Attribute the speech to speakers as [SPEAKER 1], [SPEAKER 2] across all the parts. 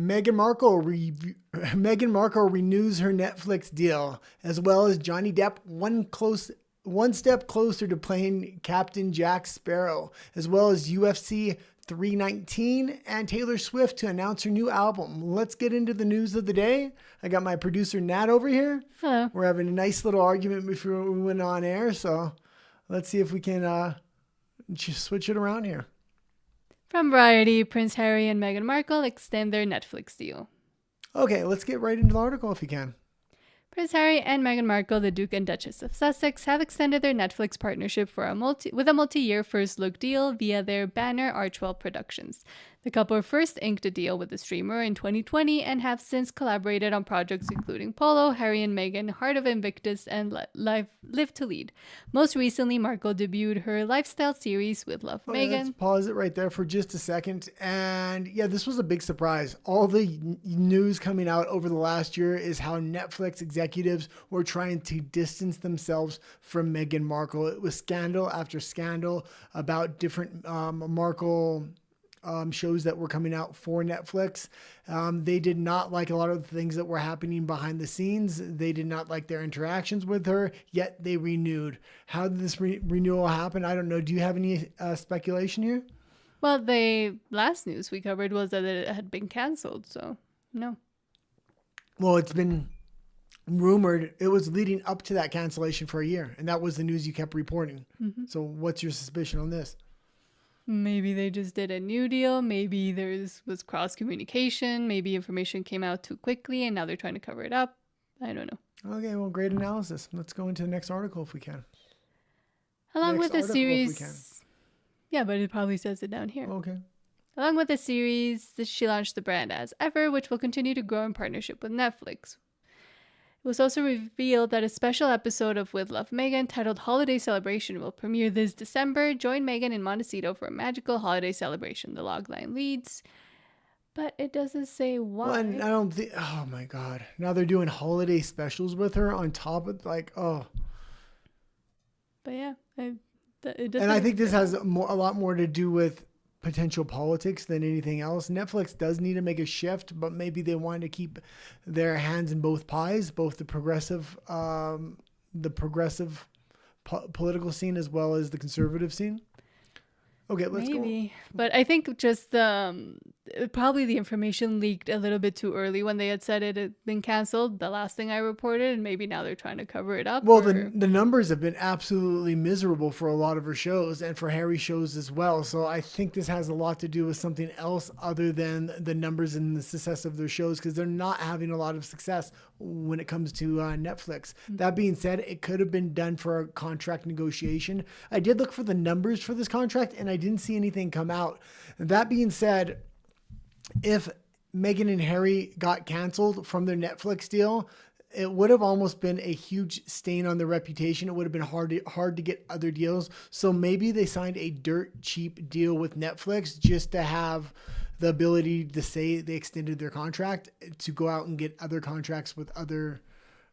[SPEAKER 1] Meghan Markle renews her Netflix deal, as well as Johnny Depp one step closer to playing Captain Jack Sparrow, as well as UFC 319 and Taylor Swift to announce her new album. Let's get into the news of the day. I got my producer Nat over here.
[SPEAKER 2] Hello.
[SPEAKER 1] We're having a nice little argument before we went on air, so let's see if we can just switch it around here.
[SPEAKER 2] From Variety, Prince Harry and Meghan Markle extend their Netflix deal.
[SPEAKER 1] Okay, let's get right into the article if you can.
[SPEAKER 2] Prince Harry and Meghan Markle, the Duke and Duchess of Sussex, have extended their Netflix partnership with a multi-year first-look deal via their banner Archwell Productions. The couple first inked a deal with the streamer in 2020 and have since collaborated on projects including Polo, Harry and Meghan, Heart of Invictus, and Live to Lead. Most recently, Markle debuted her lifestyle series with Love Meghan.
[SPEAKER 1] Let's pause it right there for just a second. And yeah, this was a big surprise. All the news coming out over the last year is how Netflix executives were trying to distance themselves from Meghan Markle. It was scandal after scandal about different Markle shows that were coming out for Netflix. They did not like a lot of the things that were happening behind the scenes. They did not like their interactions with her, yet they renewed. How did this renewal happen? I don't know. Do you have any speculation here?
[SPEAKER 2] Well, the last news we covered was that it had been canceled, so no.
[SPEAKER 1] Well, it's been rumored. It was leading up to that cancellation for a year, and that was the news you kept reporting. Mm-hmm. So what's your suspicion on this?
[SPEAKER 2] Maybe they just did a new deal. Maybe was cross communication. Maybe information came out too quickly and now they're trying to cover it up. I don't know.
[SPEAKER 1] Okay, well, great analysis. Let's go into the next article if we can.
[SPEAKER 2] Along with the series. Yeah, but it probably says it down here.
[SPEAKER 1] Okay.
[SPEAKER 2] Along with the series, she launched the brand As Ever, which will continue to grow in partnership with Netflix. It was also revealed that a special episode of With Love Meghan titled Holiday Celebration will premiere this December. Join Meghan in Montecito for a magical holiday celebration, the logline reads. But it doesn't say why.
[SPEAKER 1] Well, I don't think, oh my God. Now they're doing holiday specials with her on top of oh.
[SPEAKER 2] But yeah, it doesn't.
[SPEAKER 1] And I think this has a lot more to do with potential politics than anything else. Netflix does need to make a shift, but maybe they want to keep their hands in both pies, both the progressive political scene as well as the conservative scene. Okay, let's go.
[SPEAKER 2] But I think just probably the information leaked a little bit too early when they had said it had been canceled. The last thing I reported, and maybe now they're trying to cover it up.
[SPEAKER 1] Well, the numbers have been absolutely miserable for a lot of her shows and for Harry's shows as well. So I think this has a lot to do with something else other than the numbers and the success of their shows, because they're not having a lot of success when it comes to Netflix. Mm-hmm. That being said, it could have been done for a contract negotiation. I did look for the numbers for this contract and I didn't see anything come out. That being said, if Meghan and Harry got canceled from their Netflix deal, it would have almost been a huge stain on their reputation. It would have been hard to get other deals. So maybe they signed a dirt cheap deal with Netflix just to have the ability to say they extended their contract to go out and get other contracts with other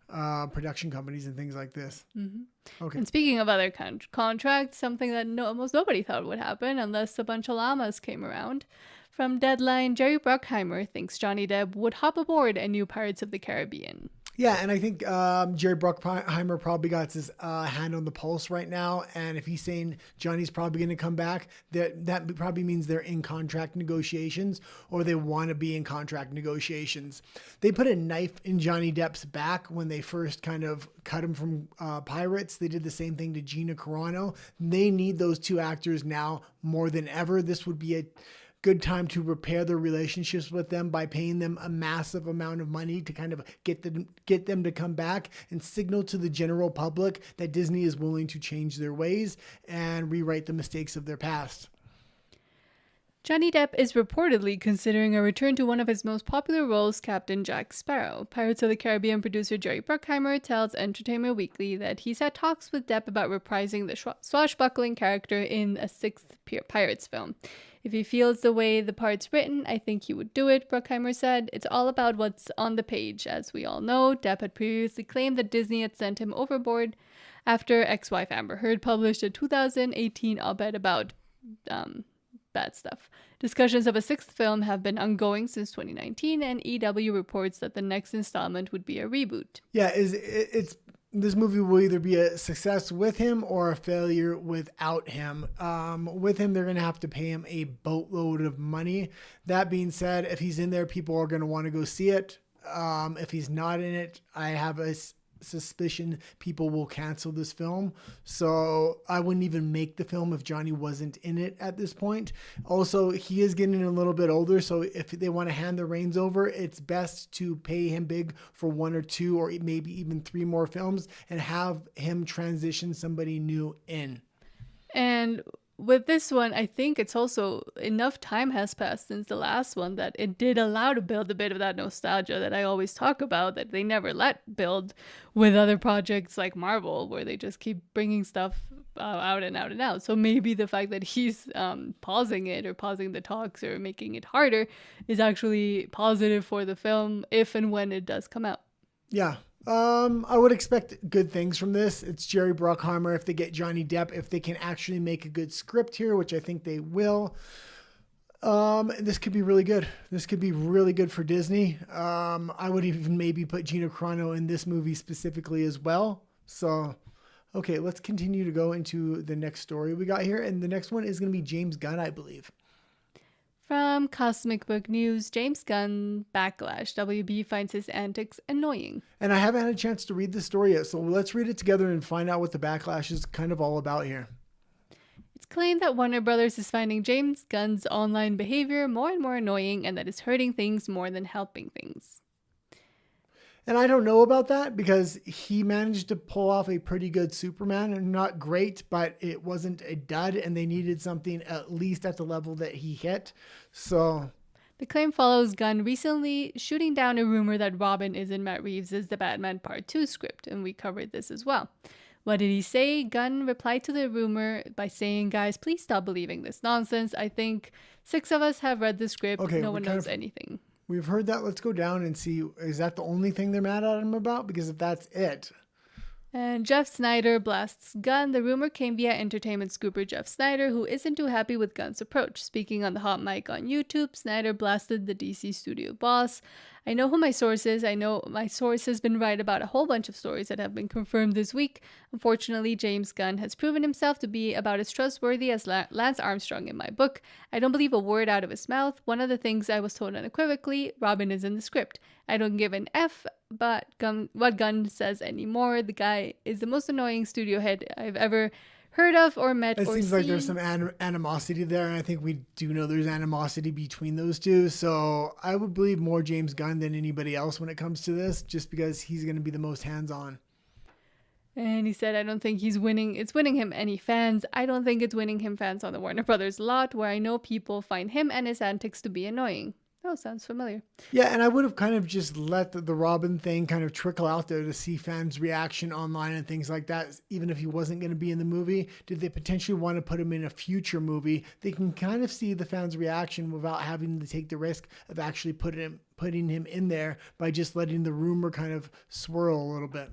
[SPEAKER 1] production companies and things like this.
[SPEAKER 2] Mm-hmm. Okay. And speaking of other contracts, something that almost nobody thought would happen unless a bunch of llamas came around. From Deadline, Jerry Bruckheimer thinks Johnny Depp would hop aboard a new Pirates of the Caribbean.
[SPEAKER 1] Yeah, and I think Jerry Bruckheimer probably got his hand on the pulse right now. And if he's saying Johnny's probably going to come back, that probably means they're in contract negotiations or they want to be in contract negotiations. They put a knife in Johnny Depp's back when they first kind of cut him from Pirates. They did the same thing to Gina Carano. They need those two actors now more than ever. This would be a good time to repair their relationships with them by paying them a massive amount of money to kind of get them to come back and signal to the general public that Disney is willing to change their ways and rewrite the mistakes of their past.
[SPEAKER 2] Johnny Depp is reportedly considering a return to one of his most popular roles, Captain Jack Sparrow. Pirates of the Caribbean producer Jerry Bruckheimer tells Entertainment Weekly that he's had talks with Depp about reprising the swashbuckling character in a sixth Pirates film. If he feels the way the part's written, I think he would do it, Bruckheimer said. It's all about what's on the page. As we all know, Depp had previously claimed that Disney had sent him overboard after ex-wife Amber Heard published a 2018 op-ed about bad stuff. Discussions of a sixth film have been ongoing since 2019, and EW reports that the next installment would be a reboot.
[SPEAKER 1] Yeah, it's this movie will either be a success with him or a failure without him. With him, they're going to have to pay him a boatload of money. That being said, if he's in there, people are going to want to go see it. If he's not in it, I have a suspicion people will cancel this film. So I wouldn't even make the film if Johnny wasn't in it at this point. Also, he is getting a little bit older, so if they want to hand the reins over, it's best to pay him big for 1 or 2 or maybe even 3 more films and have him transition somebody new in.
[SPEAKER 2] And with this one, I think it's also enough time has passed since the last one that it did allow to build a bit of that nostalgia that I always talk about, that they never let build with other projects like Marvel, where they just keep bringing stuff out and out and out. So maybe the fact that he's pausing it or pausing the talks or making it harder is actually positive for the film if and when it does come out.
[SPEAKER 1] Yeah. I would expect good things from this. It's Jerry Bruckheimer. If they get Johnny Depp, if they can actually make a good script here, which I think they will, this could be really good. This could be really good for Disney. I would even maybe put Gina Carano in this movie specifically as well. So, okay, let's continue to go into the next story we got here. And the next one is going to be James Gunn, I believe.
[SPEAKER 2] From Cosmic Book News, James Gunn backlash. WB finds his antics annoying.
[SPEAKER 1] And I haven't had a chance to read the story yet, so let's read it together and find out what the backlash is kind of all about here.
[SPEAKER 2] It's claimed that Warner Brothers is finding James Gunn's online behavior more and more annoying and that it's hurting things more than helping things.
[SPEAKER 1] And I don't know about that because he managed to pull off a pretty good Superman, and not great, but it wasn't a dud, and they needed something at least at the level that he hit. So
[SPEAKER 2] the claim follows Gunn recently shooting down a rumor that Robin is in Matt Reeves' The Batman Part 2 script, and we covered this as well. What did he say? Gunn replied to the rumor by saying, "Guys, please stop believing this nonsense. I think 6 of us have read the script.
[SPEAKER 1] Okay,
[SPEAKER 2] no one knows anything."
[SPEAKER 1] We've heard that. Let's go down and see, is that the only thing they're mad at him about? Because if that's it.
[SPEAKER 2] And Jeff Snyder blasts Gunn. The rumor came via entertainment scooper Jeff Snyder, who isn't too happy with Gunn's approach. Speaking on the hot mic on YouTube, Snyder blasted the DC studio boss. "I know who my source is. I know my source has been right about a whole bunch of stories that have been confirmed this week. Unfortunately, James Gunn has proven himself to be about as trustworthy as Lance Armstrong in my book. I don't believe a word out of his mouth. One of the things I was told unequivocally, Robin is in the script. I don't give an F but what Gunn says anymore. The guy is the most annoying studio head I've ever heard of or met or seen."
[SPEAKER 1] It seems like there's some animosity there, and I think we do know there's animosity between those two. So I would believe more James Gunn than anybody else when it comes to this, just because he's going to be the most hands-on.
[SPEAKER 2] And he said, "I don't think it's winning him any fans. I don't think it's winning him fans on the Warner Brothers lot, where I know people find him and his antics to be annoying." Oh, sounds familiar.
[SPEAKER 1] Yeah, and I would have kind of just let the Robin thing kind of trickle out there to see fans' reaction online and things like that, even if he wasn't going to be in the movie. Did they potentially want to put him in a future movie? They can kind of see the fans' reaction without having to take the risk of actually putting him in there by just letting the rumor kind of swirl a little bit.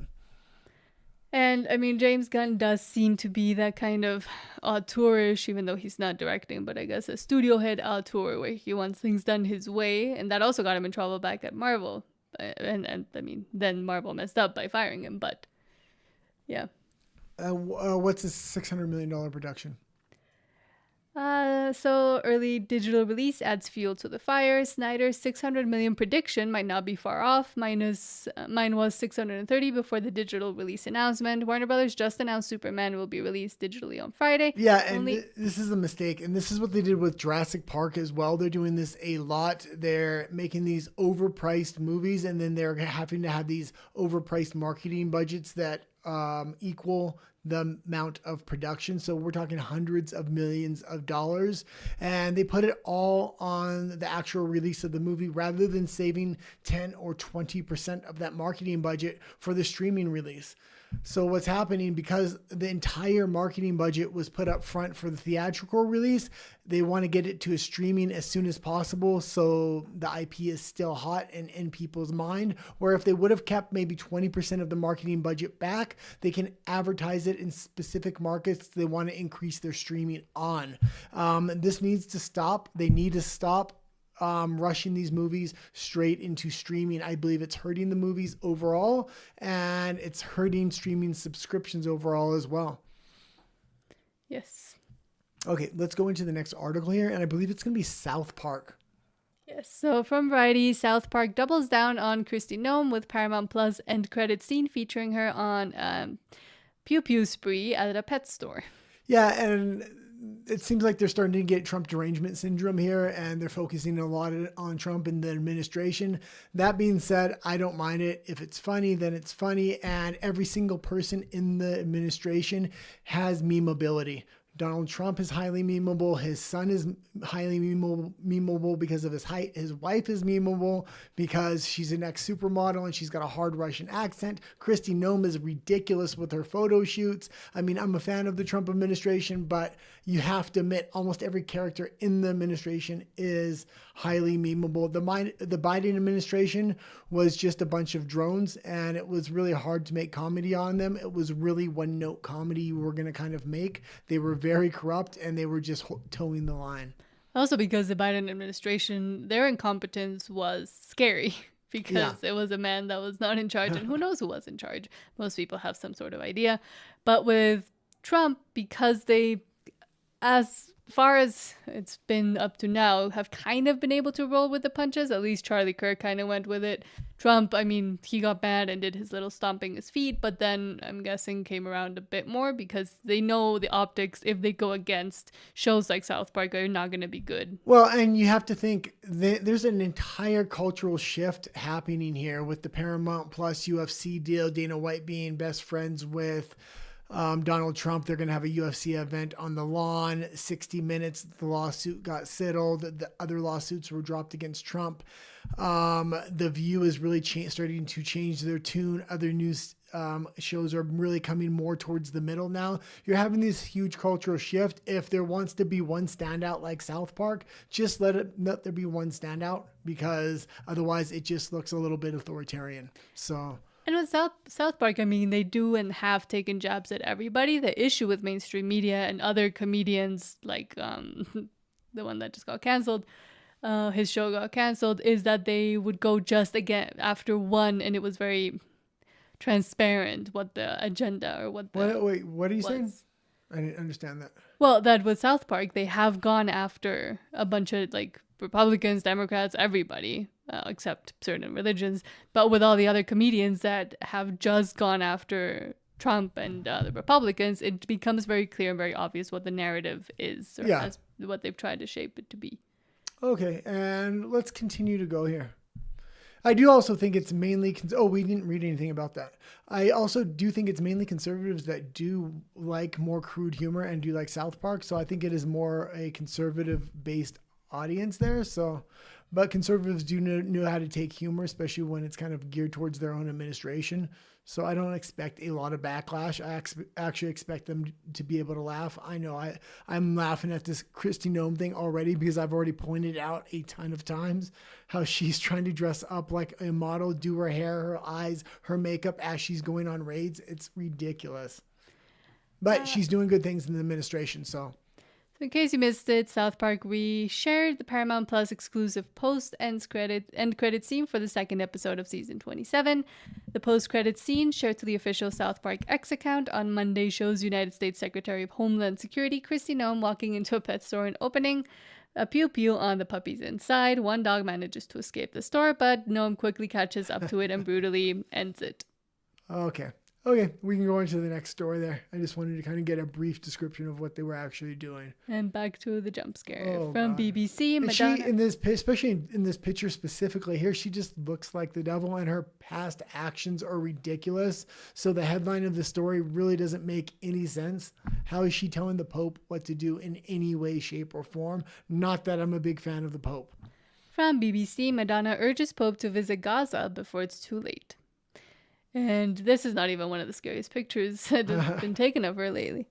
[SPEAKER 2] And I mean, James Gunn does seem to be that kind of auteurish, even though he's not directing, but I guess a studio head auteur where he wants things done his way. And that also got him in trouble back at Marvel. And I mean, then Marvel messed up by firing him, but yeah.
[SPEAKER 1] What's this $600 million production?
[SPEAKER 2] So early digital release adds fuel to the fire. Snyder's 600 million prediction might not be far off. Mine was 630 before the digital release announcement. Warner Brothers just announced Superman will be released digitally on Friday.
[SPEAKER 1] Yeah, and this is a mistake. And this is what they did with Jurassic Park as well. They're doing this a lot. They're making these overpriced movies, and then they're having to have these overpriced marketing budgets that equal the amount of production. So we're talking hundreds of millions of dollars, and they put it all on the actual release of the movie rather than saving 10 or 20% of that marketing budget for the streaming release. So what's happening, because the entire marketing budget was put up front for the theatrical release, they want to get it to a streaming as soon as possible so the IP is still hot and in people's mind. Where if they would have kept maybe 20% of the marketing budget back, they can advertise it it in specific markets they want to increase their streaming on. This needs to stop. They need to stop rushing these movies straight into streaming. I believe it's hurting the movies overall, and it's hurting streaming subscriptions overall as well.
[SPEAKER 2] Yes.
[SPEAKER 1] Okay, let's go into the next article here, and I believe it's going to be South Park.
[SPEAKER 2] Yes, so from Variety, South Park doubles down on Kristi Noem with Paramount Plus end credit scene featuring her on Pew Pew Spree at a pet store.
[SPEAKER 1] Yeah, and it seems like they're starting to get Trump derangement syndrome here, and they're focusing a lot on Trump and the administration. That being said, I don't mind it. If it's funny, then it's funny, and every single person in the administration has memeability. Donald Trump is highly memeable. His son is highly memeable because of his height. His wife is memeable because she's an ex-supermodel and she's got a hard Russian accent. Kristi Noem is ridiculous with her photo shoots. I mean, I'm a fan of the Trump administration, but you have to admit almost every character in the administration is highly memeable. The Biden administration was just a bunch of drones, and it was really hard to make comedy on them. It was really one-note comedy you were going to kind of make. They were very corrupt, and they were just towing the line.
[SPEAKER 2] Also because the Biden administration, their incompetence was scary because it was a man that was not in charge, and who knows who was in charge. Most people have some sort of idea. But with Trump, because they, as far as it's been up to now, have kind of been able to roll with the punches. At least Charlie Kirk kind of went with it. Trump, I mean, he got mad and did his little stomping his feet, but then I'm guessing came around a bit more because they know the optics, if they go against shows like South Park, are not going to be good.
[SPEAKER 1] Well, and you have to think there's an entire cultural shift happening here with the Paramount Plus UFC deal, Dana White being best friends with Donald Trump. They're going to have a UFC event on the lawn. 60 Minutes, the lawsuit got settled. The other lawsuits were dropped against Trump. The View is really starting to change their tune. Other news shows are really coming more towards the middle now. You're having this huge cultural shift. If there wants to be one standout like South Park, just let there be one standout, because otherwise it just looks a little bit authoritarian. So...
[SPEAKER 2] And with South Park, I mean, they do and have taken jabs at everybody. The issue with mainstream media and other comedians, like the one that just got canceled, his show got canceled, is that they would go just again after one, and it was very transparent what the agenda or what the...
[SPEAKER 1] Wait, what are you saying? I didn't understand that.
[SPEAKER 2] Well, that with South Park, they have gone after a bunch of, like, Republicans, Democrats, everybody, except certain religions, but with all the other comedians that have just gone after Trump and the Republicans, it becomes very clear and very obvious what the narrative is, or what they've tried to shape it to be.
[SPEAKER 1] Okay, and let's continue to go here. I do also think it's mainly... we didn't read anything about that. I also do think it's mainly conservatives that do like more crude humor and do like South Park, so I think it is more a conservative-based audience there. So, but conservatives do know how to take humor, especially when it's kind of geared towards their own administration. So I don't expect a lot of backlash. I actually expect them to be able to laugh. I know I'm laughing at this Kristi Noem thing already because I've already pointed out a ton of times how she's trying to dress up like a model, do her hair, her eyes, her makeup as she's going on raids. It's ridiculous. But she's doing good things in the administration, so...
[SPEAKER 2] In case you missed it, South Park shared the Paramount Plus exclusive post-end credit scene for the second episode of season 27. The post-credit scene, shared to the official South Park X account on Monday, shows United States Secretary of Homeland Security Kristi Noem walking into a pet store and opening a pew-pew on the puppies inside. One dog manages to escape the store, but Noem quickly catches up to it and brutally ends it.
[SPEAKER 1] Okay, we can go into the next story there. I just wanted to kind of get a brief description of what they were actually doing.
[SPEAKER 2] And back to the jump scare from BBC.
[SPEAKER 1] And she, in this, especially in this picture specifically here, she just looks like the devil, and her past actions are ridiculous. So the headline of the story really doesn't make any sense. How is she telling the Pope what to do in any way, shape, or form? Not that I'm a big fan of the Pope.
[SPEAKER 2] From BBC, Madonna urges Pope to visit Gaza before it's too late. And this is not even one of the scariest pictures that has been taken of her lately.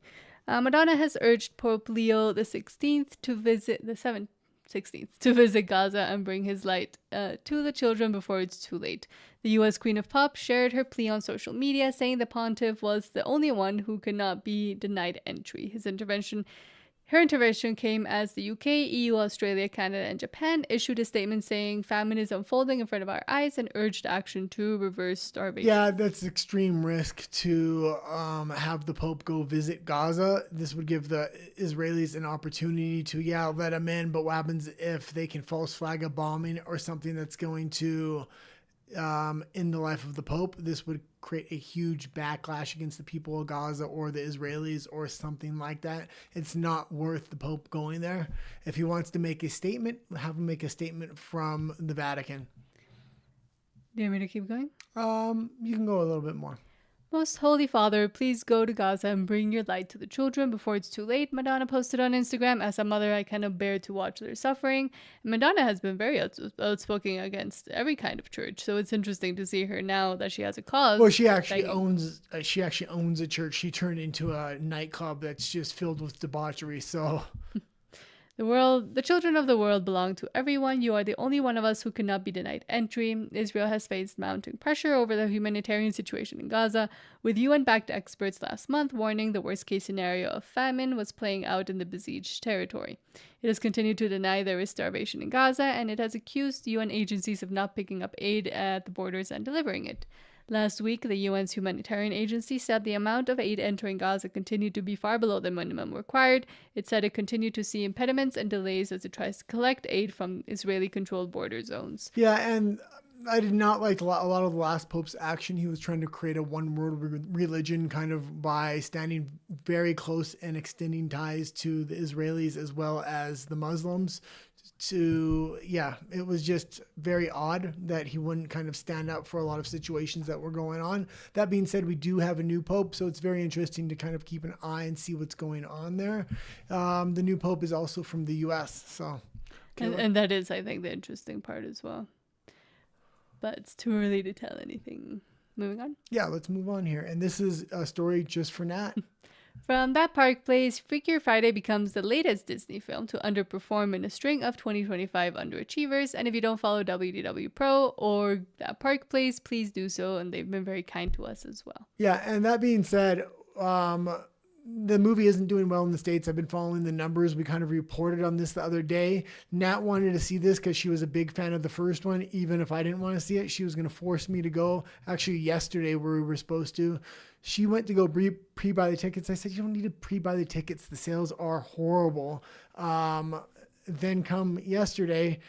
[SPEAKER 2] Madonna has urged Pope Leo the 16th to visit the 7th. 16th to visit Gaza and bring his light to the children before it's too late. The U.S. Queen of Pop shared her plea on social media, saying the pontiff was the only one who could not be denied entry. Her intervention came as the UK, EU, Australia, Canada, and Japan issued a statement saying famine is unfolding in front of our eyes and urged action to reverse starvation.
[SPEAKER 1] Yeah, that's extreme risk to have the Pope go visit Gaza. This would give the Israelis an opportunity to, let him in. But what happens if they can false flag a bombing or something that's going to in the life of the Pope? This would create a huge backlash against the people of Gaza or the Israelis or something like that. It's not worth the Pope going there. If he wants to make a statement, have him make a statement from the Vatican.
[SPEAKER 2] Do you want me to keep going?
[SPEAKER 1] You can go a little bit more.
[SPEAKER 2] Most Holy Father, please go to Gaza and bring your light to the children before it's too late, Madonna posted on Instagram. As a mother, I cannot bear to watch their suffering. And Madonna has been very outspoken against every kind of church, so it's interesting to see her now that she has a cause.
[SPEAKER 1] Well, she actually owns a church. She turned into a nightclub that's just filled with debauchery. So
[SPEAKER 2] The children of the world belong to everyone. You are the only one of us who cannot be denied entry. Israel has faced mounting pressure over the humanitarian situation in Gaza, with UN-backed experts last month warning the worst-case scenario of famine was playing out in the besieged territory. It has continued to deny there is starvation in Gaza, and it has accused UN agencies of not picking up aid at the borders and delivering it. Last week, the UN's humanitarian agency said the amount of aid entering Gaza continued to be far below the minimum required. It said it continued to see impediments and delays as it tries to collect aid from Israeli-controlled border zones.
[SPEAKER 1] Yeah, and I did not like a lot of the last Pope's action. He was trying to create a one-world religion kind of by standing very close and extending ties to the Israelis as well as the Muslims. It was just very odd that he wouldn't kind of stand up for a lot of situations that were going on. That being said, we do have a new Pope, so it's very interesting to kind of keep an eye and see what's going on there. The new Pope is also from the U.S., so.
[SPEAKER 2] And that is, I think, the interesting part as well. But it's too early to tell anything. Moving on?
[SPEAKER 1] Yeah, let's move on here. And this is a story just for Nat.
[SPEAKER 2] From That Park Place, Freakier Friday becomes the latest Disney film to underperform in a string of 2025 underachievers. And if you don't follow WDW Pro or That Park Place, please do so. And they've been very kind to us as well.
[SPEAKER 1] Yeah, and that being said, the movie isn't doing well in the States. I've been following the numbers. We kind of reported on this the other day. Nat wanted to see this because she was a big fan of the first one. Even if I didn't want to see it, she was going to force me to go. Actually, yesterday where we were supposed to, she went to go pre-buy the tickets. I said, you don't need to pre-buy the tickets. The sales are horrible. Then come yesterday,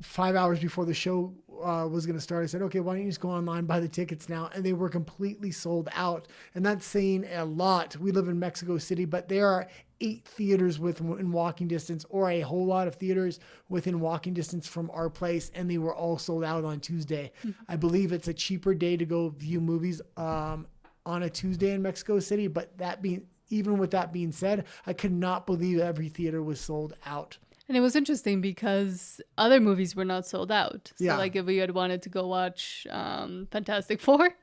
[SPEAKER 1] 5 hours before the show was going to start, I said, okay, why don't you just go online, buy the tickets now? And they were completely sold out. And that's saying a lot. We live in Mexico City, but there are 8 theaters within walking distance, or a whole lot of theaters within walking distance from our place, and they were all sold out on Tuesday. Mm-hmm. I believe it's a cheaper day to go view movies on a Tuesday in Mexico City, but even with that being said, I could not believe every theater was sold out.
[SPEAKER 2] And it was interesting because other movies were not sold out. So
[SPEAKER 1] yeah.
[SPEAKER 2] Like if we had wanted to go watch Fantastic Four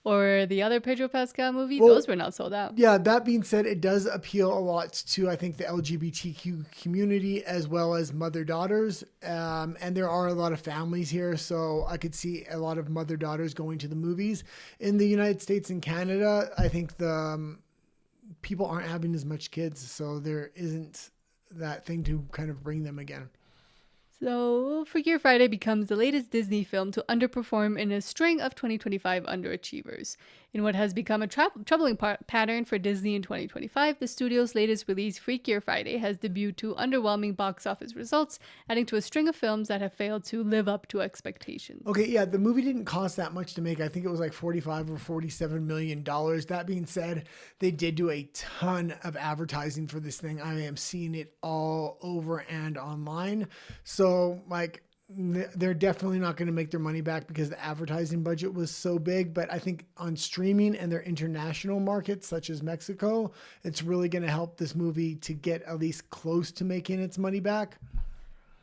[SPEAKER 2] or the other Pedro Pascal movie, those were not sold out.
[SPEAKER 1] Yeah, that being said, it does appeal a lot to, I think, the LGBTQ community as well as mother-daughters. And there are a lot of families here, so I could see a lot of mother-daughters going to the movies. In the United States and Canada, I think the people aren't having as much kids, so there isn't that thing to kind of bring them again.
[SPEAKER 2] So, Freakier Friday becomes the latest Disney film to underperform in a string of 2025 underachievers. In what has become a troubling pattern for Disney in 2025, the studio's latest release, Freakier Friday, has debuted to underwhelming box office results, adding to a string of films that have failed to live up to expectations.
[SPEAKER 1] Okay, yeah, the movie didn't cost that much to make. I think it was like $45 or $47 million. That being said, they did do a ton of advertising for this thing. I am seeing it all over and online. So, like, they're definitely not going to make their money back because the advertising budget was so big. But I think on streaming and their international markets, such as Mexico, it's really going to help this movie to get at least close to making its money back.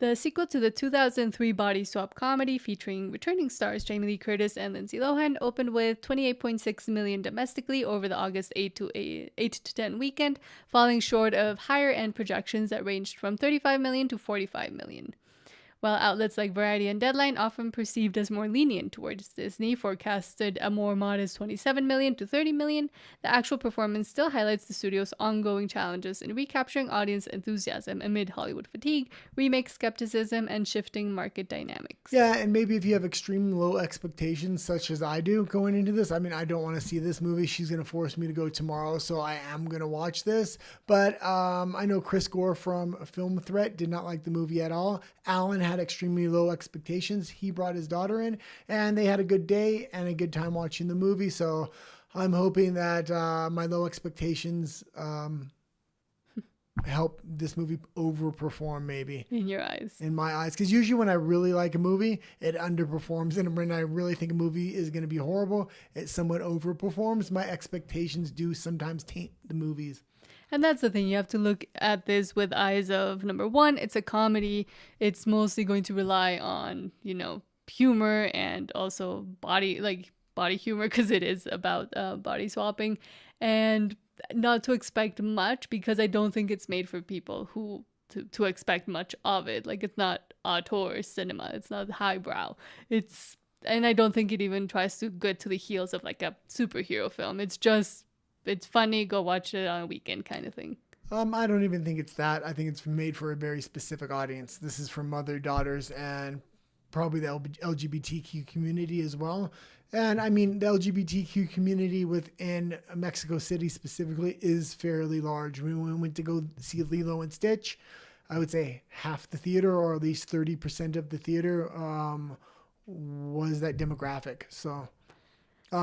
[SPEAKER 2] The sequel to the 2003 body swap comedy featuring returning stars Jamie Lee Curtis and Lindsay Lohan opened with 28.6 million domestically over the August 8 to 10 weekend, falling short of higher-end projections that ranged from 35 million to 45 million. While outlets like Variety and Deadline, often perceived as more lenient towards Disney, forecasted a more modest 27 million to 30 million, the actual performance still highlights the studio's ongoing challenges in recapturing audience enthusiasm amid Hollywood fatigue, remake skepticism, and shifting market dynamics.
[SPEAKER 1] Yeah, and maybe if you have extreme low expectations, such as I do going into this, I mean, I don't want to see this movie. She's going to force me to go tomorrow, so I am going to watch this. But I know Chris Gore from Film Threat did not like the movie at all. Alan had extremely low expectations. He brought his daughter in, and they had a good day and a good time watching the movie. So I'm hoping that my low expectations help this movie overperform, maybe.
[SPEAKER 2] In your eyes.
[SPEAKER 1] In my eyes. Because usually when I really like a movie, it underperforms. And when I really think a movie is going to be horrible, it somewhat overperforms. My expectations do sometimes taint the movies.
[SPEAKER 2] And that's the thing. You have to look at this with eyes of, number one, it's a comedy. It's mostly going to rely on, humor and also body humor, because it is about body swapping. And not to expect much, because I don't think it's made for people who to expect much of it. Like, it's not auteur cinema. It's not highbrow. And I don't think it even tries to get to the heels of like a superhero film. It's funny, go watch it on a weekend kind of thing.
[SPEAKER 1] I don't even think it's that. I think it's made for a very specific audience. This is for mother, daughters, and probably the LGBTQ community as well. And I mean, the LGBTQ community within Mexico City specifically is fairly large. When we went to go see Lilo and Stitch, I would say half the theater, or at least 30% of the theater, was that demographic. So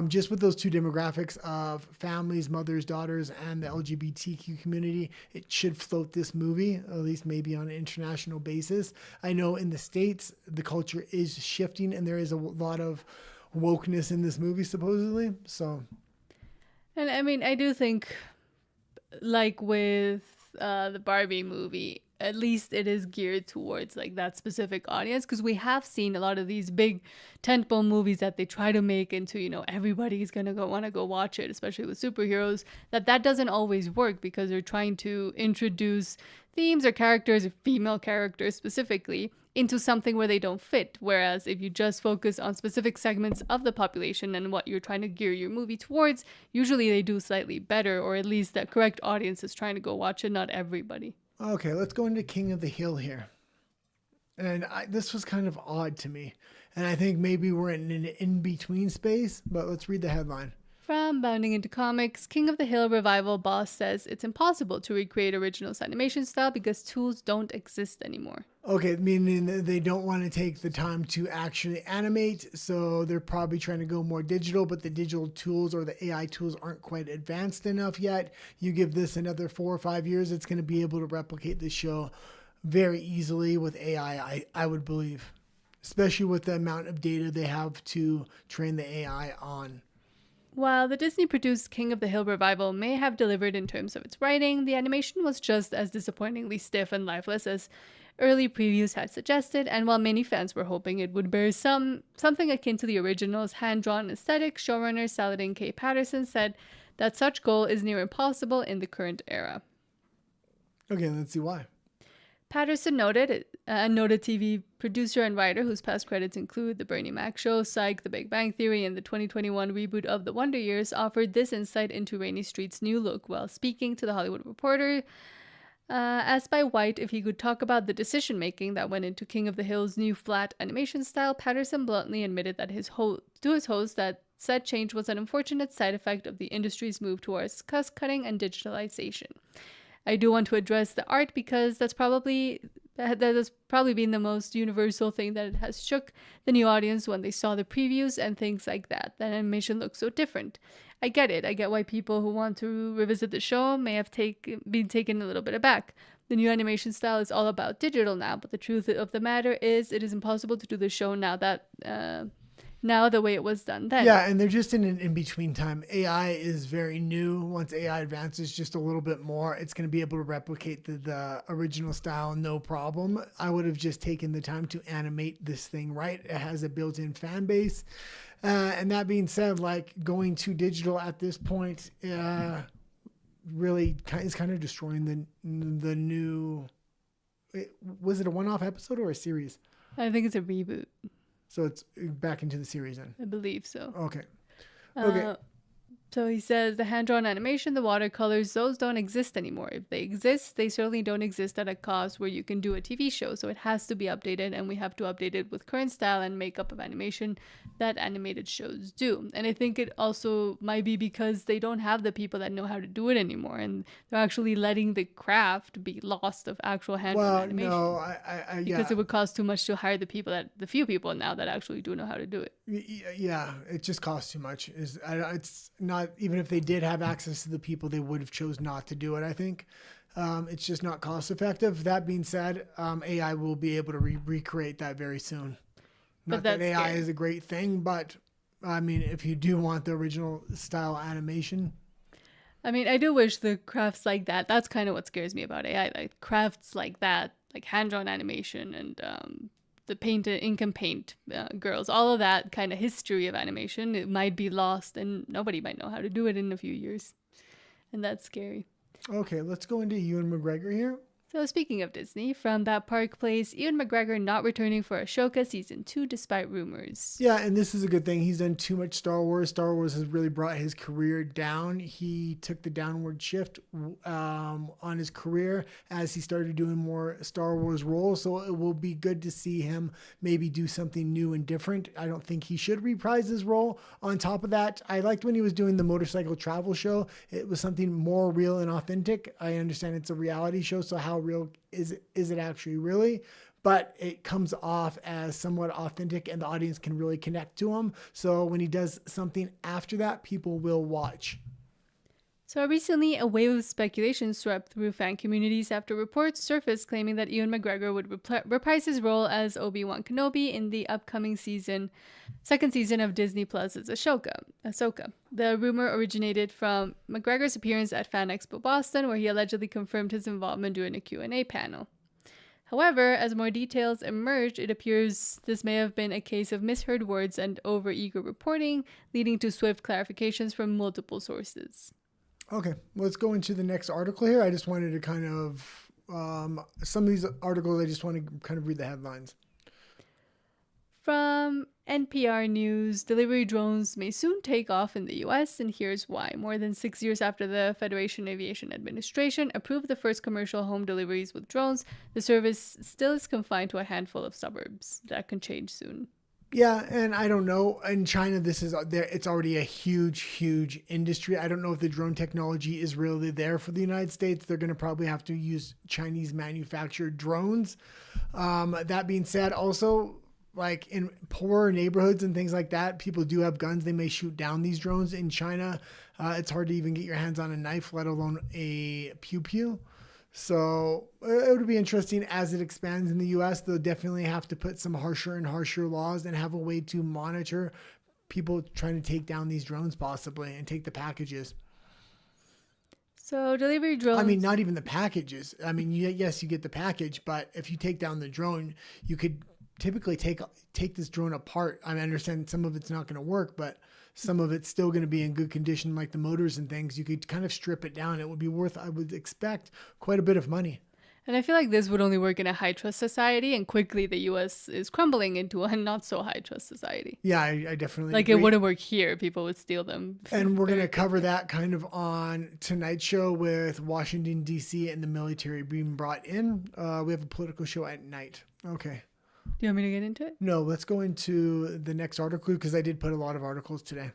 [SPEAKER 1] just with those two demographics of families, mothers, daughters, and the LGBTQ community, it should float this movie, at least maybe on an international basis. I know in the States, the culture is shifting, and there is a lot of wokeness in this movie, supposedly. So,
[SPEAKER 2] and I mean, I do think, like with the Barbie movie, at least it is geared towards like that specific audience, because we have seen a lot of these big tentpole movies that they try to make into, everybody's gonna want to go watch it, especially with superheroes, that doesn't always work, because they're trying to introduce themes or characters, or female characters specifically, into something where they don't fit. Whereas if you just focus on specific segments of the population and what you're trying to gear your movie towards, usually they do slightly better, or at least the correct audience is trying to go watch it, not everybody.
[SPEAKER 1] Okay, let's go into King of the Hill here. And this was kind of odd to me. And I think maybe we're in an in-between space, but let's read the headline.
[SPEAKER 2] From Bounding Into Comics, King of the Hill revival boss says it's impossible to recreate original's animation style because tools don't exist anymore.
[SPEAKER 1] Okay, meaning they don't want to take the time to actually animate, so they're probably trying to go more digital, but the digital tools or the AI tools aren't quite advanced enough yet. You give this another 4 or 5 years, it's going to be able to replicate the show very easily with AI, I would believe, especially with the amount of data they have to train the AI on.
[SPEAKER 2] While the Disney-produced King of the Hill revival may have delivered in terms of its writing, the animation was just as disappointingly stiff and lifeless as early previews had suggested, and while many fans were hoping it would bear something akin to the original's hand-drawn aesthetic, showrunner Saladin K. Patterson said that such goal is near impossible in the current era.
[SPEAKER 1] Okay, let's see why.
[SPEAKER 2] Patterson noted, a noted TV producer and writer whose past credits include The Bernie Mac Show, Psych, The Big Bang Theory, and the 2021 reboot of The Wonder Years, offered this insight into Rainey Street's new look while speaking to The Hollywood Reporter. Asked by White if he could talk about the decision-making that went into King of the Hill's new flat animation style, Patterson bluntly admitted that to his host that said change was an unfortunate side effect of the industry's move towards cost-cutting and digitalization. I do want to address the art because that has probably been the most universal thing that it has shook the new audience when they saw the previews and things like that. That animation looks so different. I get it. I get why people who want to revisit the show may have been taken a little bit aback. The new animation style is all about digital now, but the truth of the matter is it is impossible to do the show now that now the way it was done then.
[SPEAKER 1] Yeah, and they're just in an in-between time. AI is very new. Once AI advances just a little bit more, it's going to be able to replicate the original style no problem. I would have just taken the time to animate this thing right. It has a built-in fan base. And that being said, like going to digital at this point really is kind of destroying the new... Was it a one-off episode or a series?
[SPEAKER 2] I think it's a reboot.
[SPEAKER 1] So it's back into the series then?
[SPEAKER 2] I believe so.
[SPEAKER 1] Okay. Okay.
[SPEAKER 2] So he says the hand-drawn animation, the watercolors, those don't exist anymore. If they exist, they certainly don't exist at a cost where you can do a TV show. So it has to be updated, and we have to update it with current style and makeup of animation that animated shows do. And I think it also might be because they don't have the people that know how to do it anymore, and they're actually letting the craft be lost of actual hand-drawn animation.
[SPEAKER 1] No,
[SPEAKER 2] because it would cost too much to hire the few people now that actually do know how to do it.
[SPEAKER 1] Yeah, it just costs too much. It's not, even if they did have access to the people, they would have chose not to do it. I think it's just not cost effective. That being said, AI will be able to recreate that very soon. Not that AI is a great thing, but I mean, if you do want the original style animation.
[SPEAKER 2] I mean, I do wish the crafts like that. That's kind of what scares me about AI. Like crafts like that, like hand-drawn animation and the ink and paint girls, all of that kind of history of animation, it might be lost and nobody might know how to do it in a few years. And that's scary.
[SPEAKER 1] Okay, let's go into Ewan McGregor here.
[SPEAKER 2] So speaking of Disney, from that park place, Ewan McGregor not returning for Ashoka Season 2 despite rumors.
[SPEAKER 1] Yeah, and this is a good thing. He's done too much Star Wars. Star Wars has really brought his career down. He took the downward shift on his career as he started doing more Star Wars roles. So it will be good to see him maybe do something new and different. I don't think he should reprise his role. On top of that, I liked when he was doing the motorcycle travel show. It was something more real and authentic. I understand it's a reality show, so how real is it actually really? But it comes off as somewhat authentic and the audience can really connect to him. So when he does something after that, people will watch.
[SPEAKER 2] So recently, a wave of speculation swept through fan communities after reports surfaced claiming that Ewan McGregor would reprise his role as Obi-Wan Kenobi in the upcoming second season of Disney Plus's Ahsoka. The rumor originated from McGregor's appearance at Fan Expo Boston, where he allegedly confirmed his involvement during a Q&A panel. However, as more details emerged, it appears this may have been a case of misheard words and over-eager reporting, leading to swift clarifications from multiple sources.
[SPEAKER 1] Okay, let's go into the next article here. I just wanted to kind of, some of these articles, I just want to kind of read the headlines.
[SPEAKER 2] From NPR News, delivery drones may soon take off in the U.S., and here's why. More than 6 years after the Federation Aviation Administration approved the first commercial home deliveries with drones, the service still is confined to a handful of suburbs. That can change soon.
[SPEAKER 1] Yeah, and I don't know. In China, it's already a huge industry. I don't know if the drone technology is really there for the United States. They're going to probably have to use Chinese manufactured drones. That being said, also, like in poorer neighborhoods and things like that, people do have guns. They may shoot down these drones. In China, it's hard to even get your hands on a knife, let alone a pew-pew. So it would be interesting as it expands in the U.S. They'll definitely have to put some harsher and harsher laws and have a way to monitor people trying to take down these drones possibly and take the packages.
[SPEAKER 2] So delivery drones...
[SPEAKER 1] I mean, not even the packages. I mean, yes, you get the package, but if you take down the drone, you could typically take this drone apart. I understand some of it's not going to work, but some of it's still going to be in good condition, like the motors and things. You could kind of strip it down. It would be worth, I would expect, quite a bit of money.
[SPEAKER 2] And I feel like this would only work in a high-trust society, and quickly the U.S. is crumbling into a not-so-high-trust society.
[SPEAKER 1] Yeah, I definitely
[SPEAKER 2] agree.
[SPEAKER 1] It
[SPEAKER 2] wouldn't work here. People would steal them.
[SPEAKER 1] And we're going to cover that kind of on tonight's show with Washington, D.C. and the military being brought in. We have a political show at night. Okay.
[SPEAKER 2] Do you want me to get into it?
[SPEAKER 1] No, let's go into the next article because I did put a lot of articles today.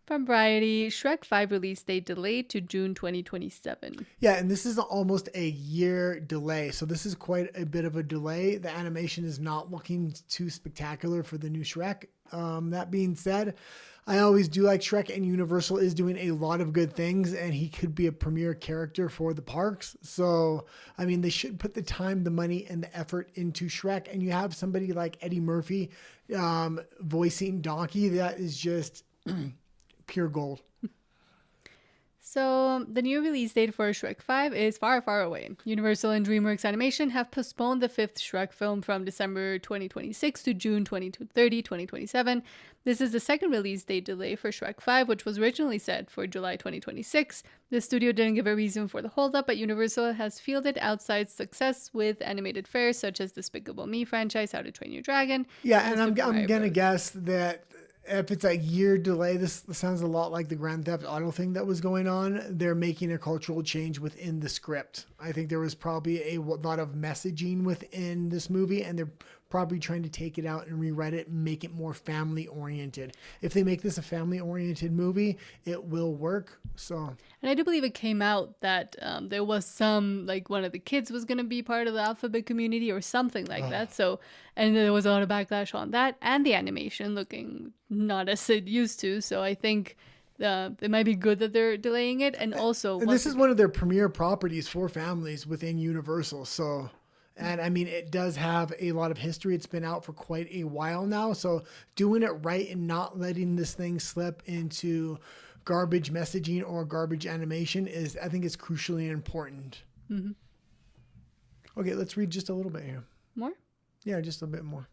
[SPEAKER 2] From Variety, Shrek 5 release date delayed to June 2027.
[SPEAKER 1] Yeah, and this is almost a year delay. So this is quite a bit of a delay. The animation is not looking too spectacular for the new Shrek. That being said, I always do like Shrek, and Universal is doing a lot of good things, and he could be a premier character for the parks. So, I mean, they should put the time, the money, and the effort into Shrek. And you have somebody like Eddie Murphy voicing Donkey. That is just pure gold.
[SPEAKER 2] So, the new release date for Shrek 5 is far, far away. Universal and DreamWorks Animation have postponed the fifth Shrek film from December 2026 to June 2027. This is the second release date delay for Shrek 5, which was originally set for July 2026. The studio didn't give a reason for the holdup, but Universal has fielded outside success with animated fares such as Despicable Me franchise, How to Train Your Dragon.
[SPEAKER 1] Yeah, and I'm going to guess that if it's a year delay, this sounds a lot like the Grand Theft Auto thing that was going on. They're making a cultural change within the script. I think there was probably a lot of messaging within this movie, and they're probably trying to take it out and rewrite it and make it more family oriented. If they make this a family oriented movie, it will work. So,
[SPEAKER 2] and I do believe it came out that there was some, like, one of the kids was going to be part of the alphabet community or something like that. So, and there was a lot of backlash on that, and the animation looking not as it used to. So I think it might be good that they're delaying it. And also,
[SPEAKER 1] and this is one of their premier properties for families within Universal. So, and I mean, it does have a lot of history. It's been out for quite a while now. So doing it right and not letting this thing slip into garbage messaging or garbage animation is, I think, is crucially important. Mm-hmm. Okay, let's read just a little bit here.
[SPEAKER 2] More?
[SPEAKER 1] Yeah, just a bit more.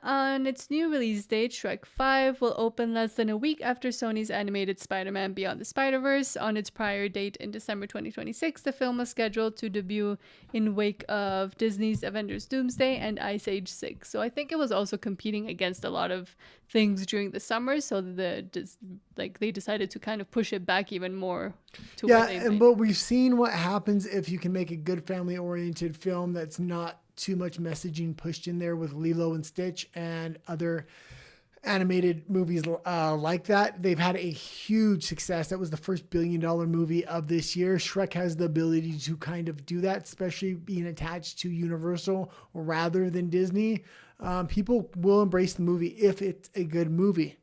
[SPEAKER 2] On its new release date, Shrek 5 will open less than a week after Sony's animated Spider-Man Beyond the Spider-Verse. On its prior date in December 2026, the film was scheduled to debut in wake of Disney's Avengers Doomsday and Ice Age 6. So I think it was also competing against a lot of things during the summer, so they decided to kind of push it back even more to what they made.
[SPEAKER 1] But we've seen what happens if you can make a good family-oriented film that's not too much messaging pushed in there with Lilo and Stitch and other animated movies like that. They've had a huge success. That was the first $1 billion movie of this year. Shrek has the ability to kind of do that, especially being attached to Universal rather than Disney. People will embrace the movie if it's a good movie.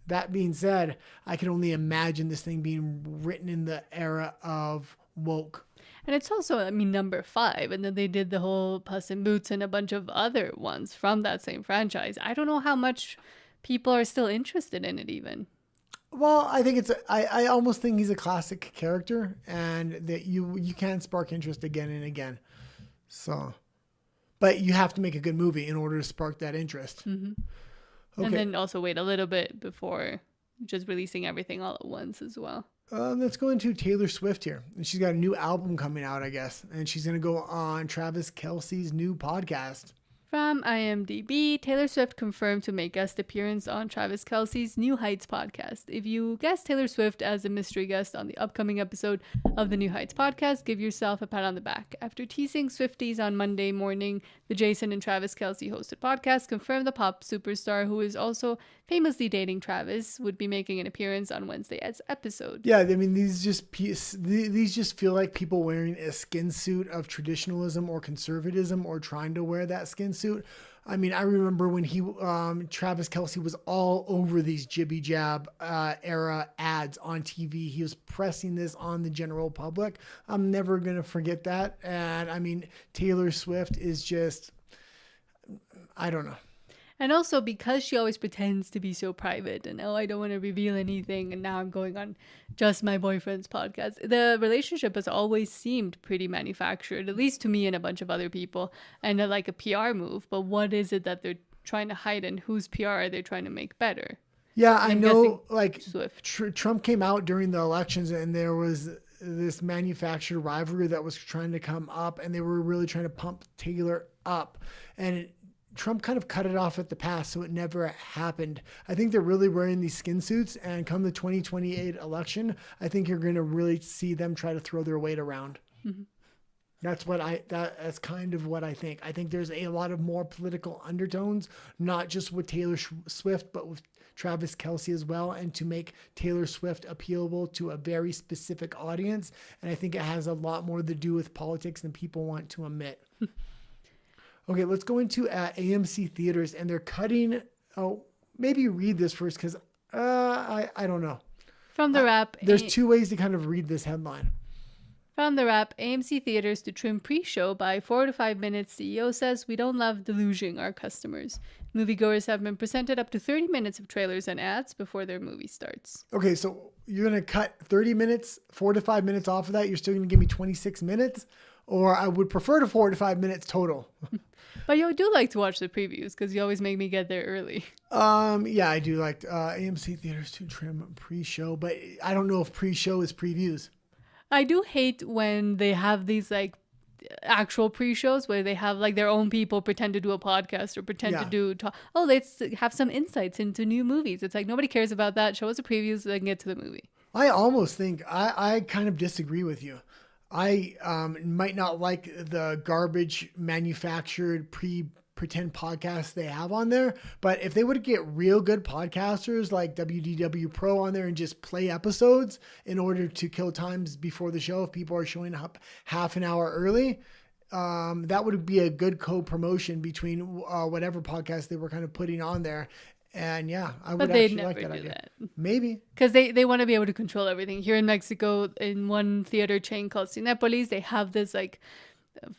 [SPEAKER 1] That being said, I can only imagine this thing being written in the era of woke.
[SPEAKER 2] And it's also, I mean, number 5. And then they did the whole Puss in Boots and a bunch of other ones from that same franchise. I don't know how much people are still interested in it even.
[SPEAKER 1] Well, I think I almost think he's a classic character, and that you can spark interest again and again. So, but you have to make a good movie in order to spark that interest.
[SPEAKER 2] Mm-hmm. Okay. And then also wait a little bit before just releasing everything all at once as well.
[SPEAKER 1] Let's go into Taylor Swift here. And she's got a new album coming out, I guess. And she's going to go on Travis Kelce's new podcast.
[SPEAKER 2] From IMDb, Taylor Swift confirmed to make guest appearance on Travis Kelce's New Heights podcast. If you guessed Taylor Swift as a mystery guest on the upcoming episode of the New Heights podcast, give yourself a pat on the back. After teasing Swifties on Monday morning, the Jason and Travis Kelce hosted podcast confirmed the pop superstar, who is also famously dating Travis, would be making an appearance on Wednesday's episode.
[SPEAKER 1] Yeah, I mean, these just feel like people wearing a skin suit of traditionalism or conservatism or trying to wear that skin suit. I mean, I remember when Travis Kelce was all over these Jibby Jab era ads on TV. He was pressing this on the general public. I'm never going to forget that. And I mean, Taylor Swift is just, I don't know.
[SPEAKER 2] And also because she always pretends to be so private and, I don't want to reveal anything, and now I'm going on just my boyfriend's podcast. The relationship has always seemed pretty manufactured, at least to me and a bunch of other people, and like a PR move. But what is it that they're trying to hide, and whose PR are they trying to make better?
[SPEAKER 1] Yeah, I know, like Trump came out during the elections and there was this manufactured rivalry that was trying to come up, and they were really trying to pump Taylor up. And Trump kind of cut it off at the pass, so it never happened. I think they're really wearing these skin suits, and come the 2028 election, I think you're going to really see them try to throw their weight around. Mm-hmm. That's kind of what I think. I think there's a lot of more political undertones, not just with Taylor Swift, but with Travis Kelce as well, and to make Taylor Swift appealable to a very specific audience. And I think it has a lot more to do with politics than people want to admit. Okay, let's go into AMC theaters, and they're cutting. Oh, maybe read this first because I don't know.
[SPEAKER 2] From the wrap,
[SPEAKER 1] There's two ways to kind of read this headline.
[SPEAKER 2] From the wrap, AMC theaters to trim pre-show by 4 to 5 minutes. CEO says we don't love deluging our customers. Moviegoers have been presented up to 30 minutes of trailers and ads before their movie starts.
[SPEAKER 1] Okay, so you're going to cut 30 minutes, 4 to 5 minutes off of that. You're still going to give me 26 minutes? Or I would prefer to 4 to 5 minutes total.
[SPEAKER 2] But you do like to watch the previews because you always make me get there early.
[SPEAKER 1] Yeah, I do like AMC theaters to trim pre-show, but I don't know if pre-show is previews.
[SPEAKER 2] I do hate when they have these like actual pre-shows where they have like their own people pretend to do a podcast or pretend to do let's have some insights into new movies. It's like nobody cares about that. Show us the previews so they can get to the movie.
[SPEAKER 1] I almost think I kind of disagree with you. I might not like the garbage manufactured pretend podcasts they have on there, but if they would get real good podcasters like WDW Pro on there and just play episodes in order to kill times before the show, if people are showing up half an hour early, that would be a good co-promotion between whatever podcast they were kind of putting on there. And yeah, I would actually like that idea. Maybe.
[SPEAKER 2] Because they want to be able to control everything. Here in Mexico, in one theater chain called Cinépolis, they have this like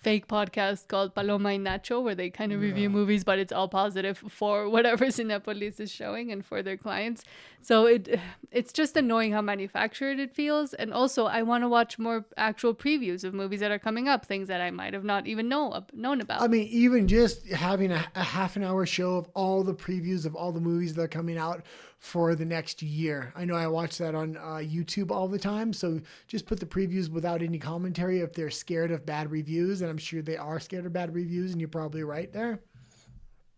[SPEAKER 2] fake podcast called Paloma y Nacho where they kind of review movies, but it's all positive for whatever Cinépolis is showing and for their clients. So it's just annoying how manufactured it feels. And also I want to watch more actual previews of movies that are coming up, things that I might have not even known about.
[SPEAKER 1] I mean, even just having a half an hour show of all the previews of all the movies that are coming out for the next year. I know I watch that on YouTube all the time. So just put the previews without any commentary if they're scared of bad reviews. And I'm sure they are scared of bad reviews. And you're probably right there.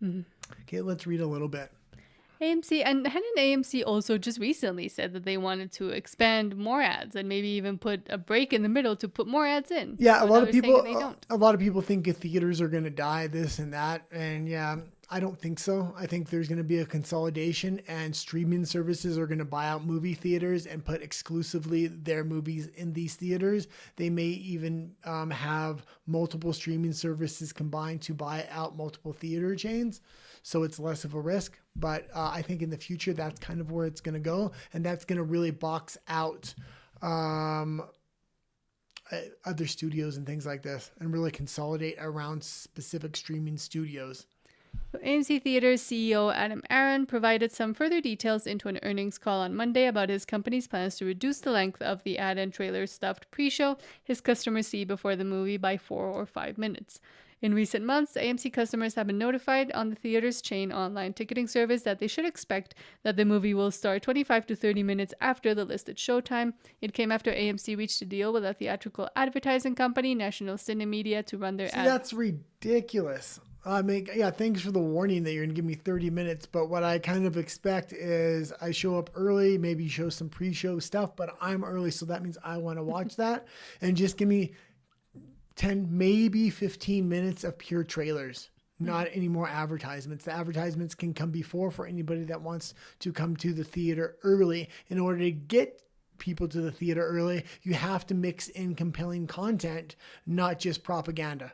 [SPEAKER 1] Mm-hmm. Okay, let's read a little bit.
[SPEAKER 2] AMC and AMC also just recently said that they wanted to expand more ads and maybe even put a break in the middle to put more ads in.
[SPEAKER 1] Yeah, a lot of people think theaters are going to die, this and that. And yeah, I don't think so. I think there's going to be a consolidation and streaming services are going to buy out movie theaters and put exclusively their movies in these theaters. They may even have multiple streaming services combined to buy out multiple theater chains. So it's less of a risk. But I think in the future, that's kind of where it's going to go. And that's going to really box out other studios and things like this and really consolidate around specific streaming studios.
[SPEAKER 2] AMC Theaters CEO Adam Aron provided some further details into an earnings call on Monday about his company's plans to reduce the length of the ad and trailer stuffed pre-show his customers see before the movie by 4 or 5 minutes. In recent months, AMC customers have been notified on the theater's chain online ticketing service that they should expect that the movie will start 25 to 30 minutes after the listed showtime. It came after AMC reached a deal with a theatrical advertising company, National Cinemedia, to run their ads.
[SPEAKER 1] That's ridiculous. I mean, yeah, thanks for the warning that you're going to give me 30 minutes. But what I kind of expect is I show up early, maybe show some pre-show stuff, but I'm early. So that means I want to watch that and just give me 10, maybe 15 minutes of pure trailers, not any more advertisements. The advertisements can come before for anybody that wants to come to the theater early. In order to get people to the theater early, you have to mix in compelling content, not just propaganda.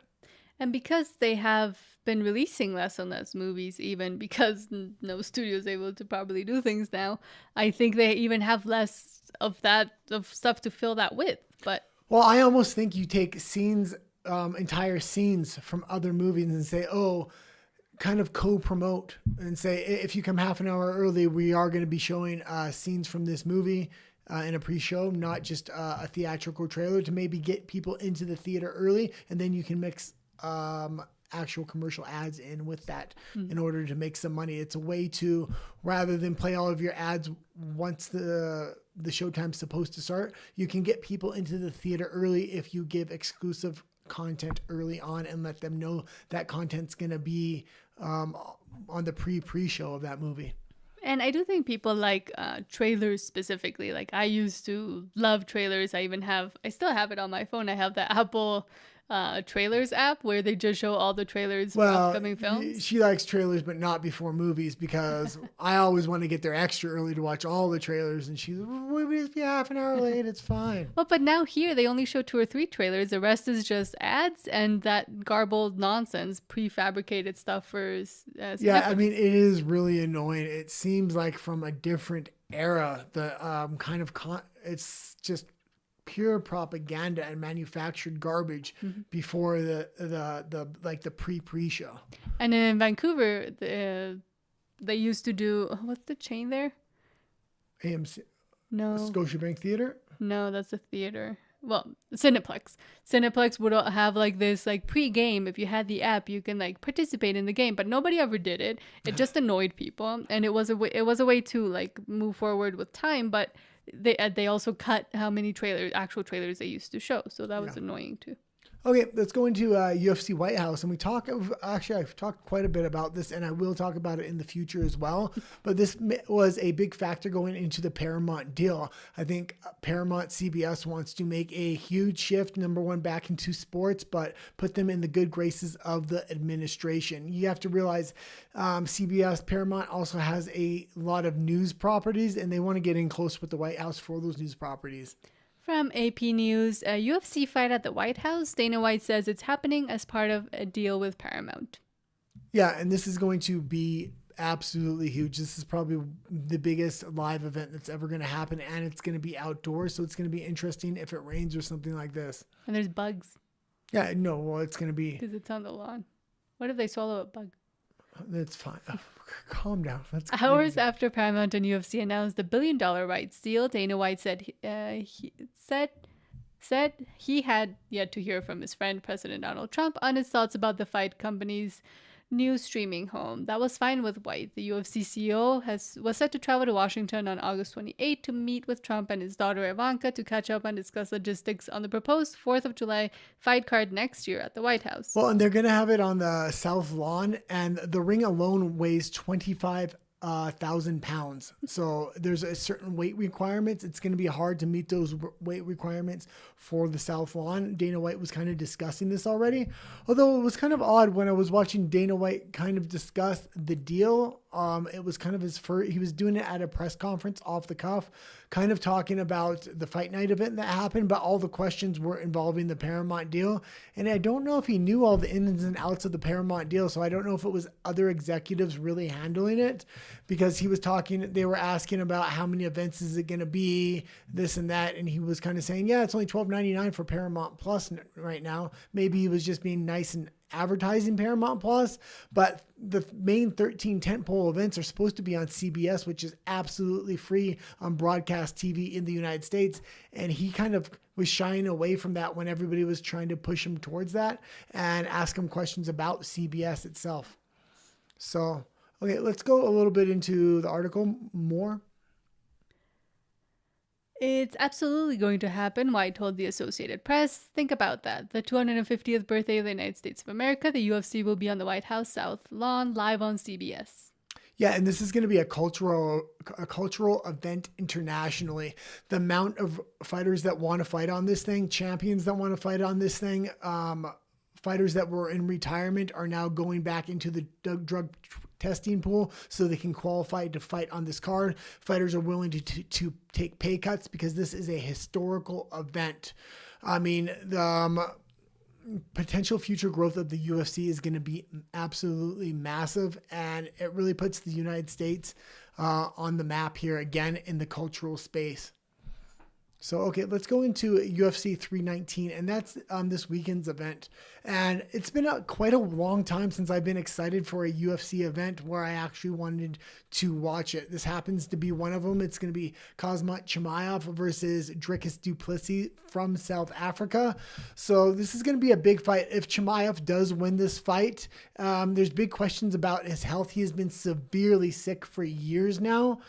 [SPEAKER 2] And because they have been releasing less and less movies, even because no studio is able to properly do things now, I think they even have less of stuff to fill that with. But
[SPEAKER 1] well, I almost think you take scenes, entire scenes from other movies and say, kind of co-promote and say, if you come half an hour early, we are going to be showing scenes from this movie in a pre-show, not just a theatrical trailer, to maybe get people into the theater early. And then you can mix actual commercial ads in with that in order to make some money. It's a way to, rather than play all of your ads once the showtime's supposed to start, you can get people into the theater early if you give exclusive content early on and let them know that content's going to be on the pre-show of that movie.
[SPEAKER 2] And I do think people like trailers specifically. Like I used to love trailers. I still have it on my phone. I have the Apple trailers app where they just show all the trailers for
[SPEAKER 1] Well,
[SPEAKER 2] upcoming films.
[SPEAKER 1] she likes trailers, but not before movies because I always want to get there extra early to watch all the trailers. And she's, we'll just be half an hour late. It's fine.
[SPEAKER 2] Well, but now here they only show 2 or 3 trailers. The rest is just ads and that garbled nonsense, prefabricated stuff for.
[SPEAKER 1] Yeah, I mean, it is really annoying. It seems like from a different era. The it's just pure propaganda and manufactured garbage before the pre-show.
[SPEAKER 2] And in Vancouver, they used to do, what's the chain there?
[SPEAKER 1] AMC,
[SPEAKER 2] No,
[SPEAKER 1] Scotiabank Theater.
[SPEAKER 2] no, that's a theater. Well, Cineplex would have like this like pre-game. If you had the app, you can like participate in the game, but nobody ever did it. It just annoyed people, and it was a way to like move forward with time. But they also cut how many actual trailers they used to show, so that was annoying too.
[SPEAKER 1] Okay, let's go into UFC White House, and I've talked quite a bit about this, and I will talk about it in the future as well. But this was a big factor going into the Paramount deal. I think Paramount CBS wants to make a huge shift, number one, back into sports, but put them in the good graces of the administration. You have to realize CBS Paramount also has a lot of news properties, and they want to get in close with the White House for those news properties.
[SPEAKER 2] From AP News, a UFC fight at the White House. Dana White says it's happening as part of a deal with Paramount.
[SPEAKER 1] Yeah, and this is going to be absolutely huge. This is probably the biggest live event that's ever going to happen, and it's going to be outdoors, so it's going to be interesting if it rains or something like this.
[SPEAKER 2] And there's bugs.
[SPEAKER 1] Yeah, no, well, it's going to be...
[SPEAKER 2] Because it's on the lawn. What if they swallow a bug?
[SPEAKER 1] That's fine. Oh, calm down. That's
[SPEAKER 2] Hours
[SPEAKER 1] crazy.
[SPEAKER 2] after Paramount and UFC announced the $1 billion rights deal, Dana White said he had yet to hear from his friend President Donald Trump on his thoughts about the fight company's new streaming home. That was fine with White. The UFC CEO was set to travel to Washington on August 28 to meet with Trump and his daughter Ivanka to catch up and discuss logistics on the proposed 4th of July fight card next year at the White House.
[SPEAKER 1] Well, and they're going to have it on the South Lawn, and the ring alone weighs 25,000 pounds. So there's a certain weight requirements. It's going to be hard to meet those weight requirements for the South Lawn. Dana White was kind of discussing this already, although it was kind of odd when I was watching Dana White kind of discuss the deal. It was kind of his first, he was doing it at a press conference off the cuff, kind of talking about the fight night event that happened, but all the questions were involving the Paramount deal. And I don't know if he knew all the ins and outs of the Paramount deal. So I don't know if it was other executives really handling it, because he was talking, they were asking about how many events is it going to be, this and that. And he was kind of saying, yeah, it's only $12.99 for Paramount Plus right now. Maybe he was just being nice and advertising Paramount Plus, but the main 13 tentpole events are supposed to be on CBS, which is absolutely free on broadcast TV in the United States. And he kind of was shying away from that when everybody was trying to push him towards that and ask him questions about CBS itself. So, okay, let's go a little bit into the article more.
[SPEAKER 2] It's absolutely going to happen, White told the Associated Press. Think about that. The 250th birthday of the United States of America, the UFC will be on the White House South Lawn, live on CBS.
[SPEAKER 1] Yeah, and this is going to be a cultural event internationally. The amount of fighters that want to fight on this thing, champions that want to fight on this thing, fighters that were in retirement are now going back into the drug testing pool so they can qualify to fight on this card. Fighters are willing to take pay cuts because this is a historical event. I mean, the potential future growth of the UFC is going to be absolutely massive, and it really puts the United States on the map here again in the cultural space. So, okay, let's go into UFC 319, and that's this weekend's event. And it's been quite a long time since I've been excited for a UFC event where I actually wanted to watch it. This happens to be one of them. It's going to be Khamzat Chimaev versus Dricus du Plessis from South Africa. So this is going to be a big fight. If Chimaev does win this fight, there's big questions about his health. He has been severely sick for years now.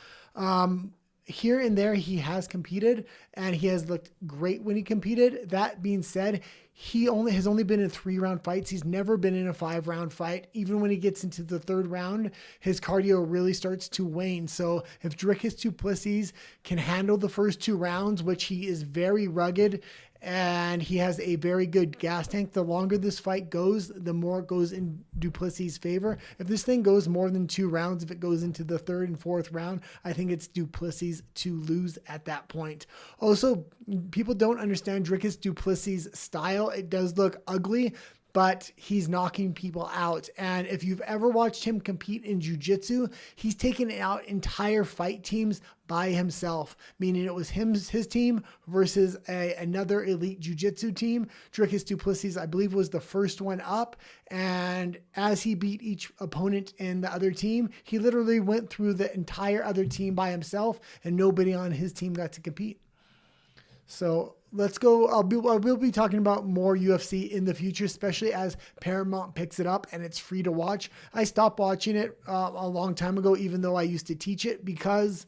[SPEAKER 1] Here and there, he has competed, and he has looked great when he competed. That being said, he has only been in 3-round fights. He's never been in a 5-round fight. Even when he gets into the 3rd round, his cardio really starts to wane. So if Dricus du Plessis can handle the first 2 rounds, which he is very rugged and he has a very good gas tank, the longer this fight goes, the more it goes in du Plessis' favor. If this thing goes more than 2 rounds, if it goes into the 3rd and 4th round, I think it's du Plessis to lose at that point. Also, people don't understand Dricus du Plessis' style. It does look ugly, but he's knocking people out. And if you've ever watched him compete in jiu-jitsu, he's taken out entire fight teams by himself, meaning it was his team versus another elite jiu-jitsu team. Dricus du Plessis, I believe, was the first one up. And as he beat each opponent in the other team, he literally went through the entire other team by himself, and nobody on his team got to compete. So let's go. I will be talking about more UFC in the future, especially as Paramount picks it up and it's free to watch. I stopped watching it a long time ago, even though I used to teach it, because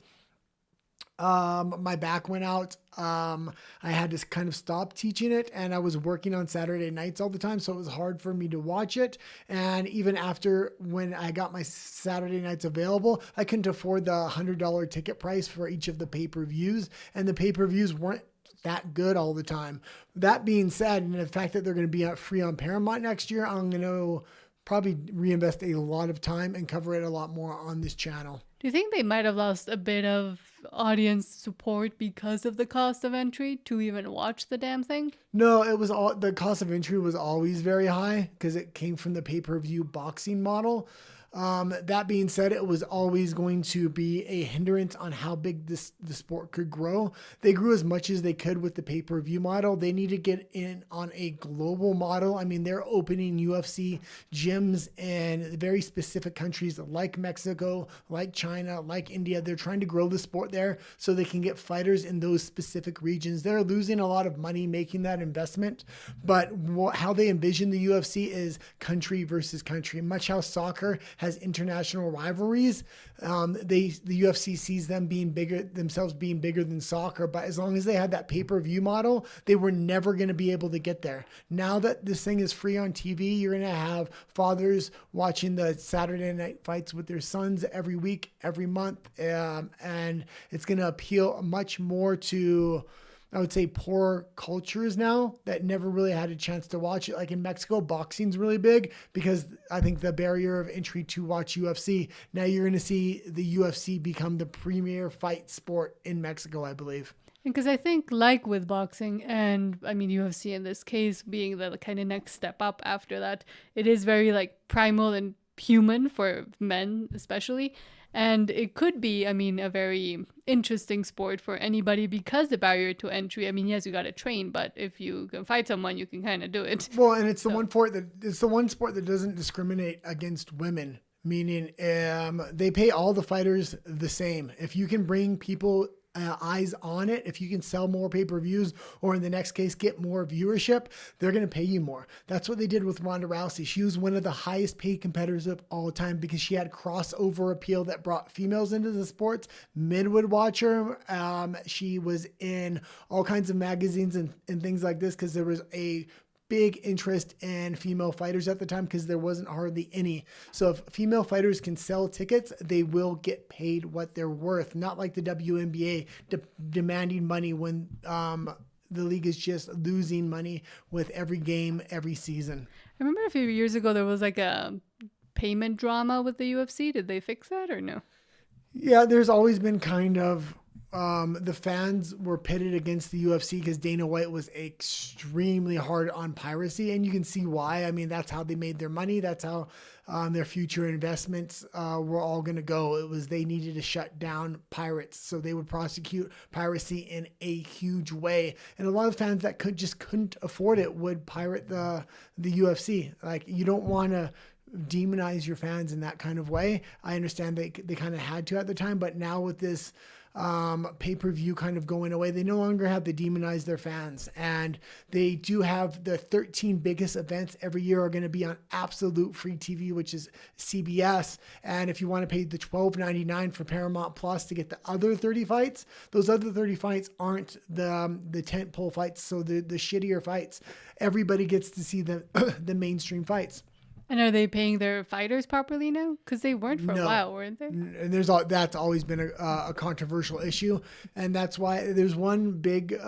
[SPEAKER 1] my back went out. I had to kind of stop teaching it, and I was working on Saturday nights all the time. So it was hard for me to watch it. And even after, when I got my Saturday nights available, I couldn't afford the $100 ticket price for each of the pay-per-views, and the pay-per-views weren't that good all the time. That being said, and the fact that they're going to be free on Paramount next year, I'm going to probably reinvest a lot of time and cover it a lot more on this channel.
[SPEAKER 2] Do you think they might have lost a bit of audience support because of the cost of entry to even watch the damn thing?
[SPEAKER 1] No, it was all, the cost of entry was always very high because it came from the pay-per-view boxing model. That being said, it was always going to be a hindrance on how big the sport could grow. They grew as much as they could with the pay-per-view model. They need to get in on a global model. I mean, they're opening UFC gyms in very specific countries like Mexico, like China, like India. They're trying to grow the sport there so they can get fighters in those specific regions. They're losing a lot of money making that investment, but how they envision the UFC is country versus country, much how soccer has international rivalries. The UFC sees themselves being bigger than soccer, but as long as they had that pay-per-view model, they were never going to be able to get there. Now that this thing is free on TV, you're going to have fathers watching the Saturday night fights with their sons every week, every month, and it's going to appeal much more to, I would say, poor cultures now that never really had a chance to watch it. Like in Mexico, boxing's really big because I think the barrier of entry to watch UFC. Now you're going to see the UFC become the premier fight sport in Mexico, I believe.
[SPEAKER 2] Because I think, like with boxing, and I mean UFC in this case being the kind of next step up after that, it is very like primal and human for men especially. And it could be, I mean, a very interesting sport for anybody because the barrier to entry, I mean, yes, you got to train, but if you can fight someone, you can kind of do it.
[SPEAKER 1] Well, and it's the one sport that doesn't discriminate against women, meaning they pay all the fighters the same. If you can bring people eyes on it, if you can sell more pay-per-views, or in the next case get more viewership, they're going to pay you more. That's what they did with Ronda Rousey. She was one of the highest paid competitors of all time because she had crossover appeal that brought females into the sports. Men would watch her. She was in all kinds of magazines and things like this because there was a big interest in female fighters at the time because there wasn't hardly any. So if female fighters can sell tickets, they will get paid what they're worth. Not like the WNBA demanding money when the league is just losing money with every game, every season.
[SPEAKER 2] I remember a few years ago there was like a payment drama with the UFC. Did they fix that or no?
[SPEAKER 1] Yeah, there's always been kind of the fans were pitted against the UFC because Dana White was extremely hard on piracy, and you can see why. I mean, that's how they made their money. That's how their future investments were all going to go. It was they needed to shut down pirates, so they would prosecute piracy in a huge way. And a lot of fans that couldn't afford it would pirate the UFC. Like, you don't want to demonize your fans in that kind of way. I understand they kind of had to at the time, but now with this pay-per-view kind of going away. They no longer have to demonize their fans, and they do have the 13 biggest events every year are going to be on absolute free TV, which is CBS. And if you want to pay the $12.99 for Paramount Plus to get the other 30 fights, those other 30 fights aren't the tent pole fights, so the shittier fights. Everybody gets to see the the mainstream fights.
[SPEAKER 2] And are they paying their fighters properly now? Because they weren't for a while, weren't they?
[SPEAKER 1] And that's always been a controversial issue, and that's why there's one big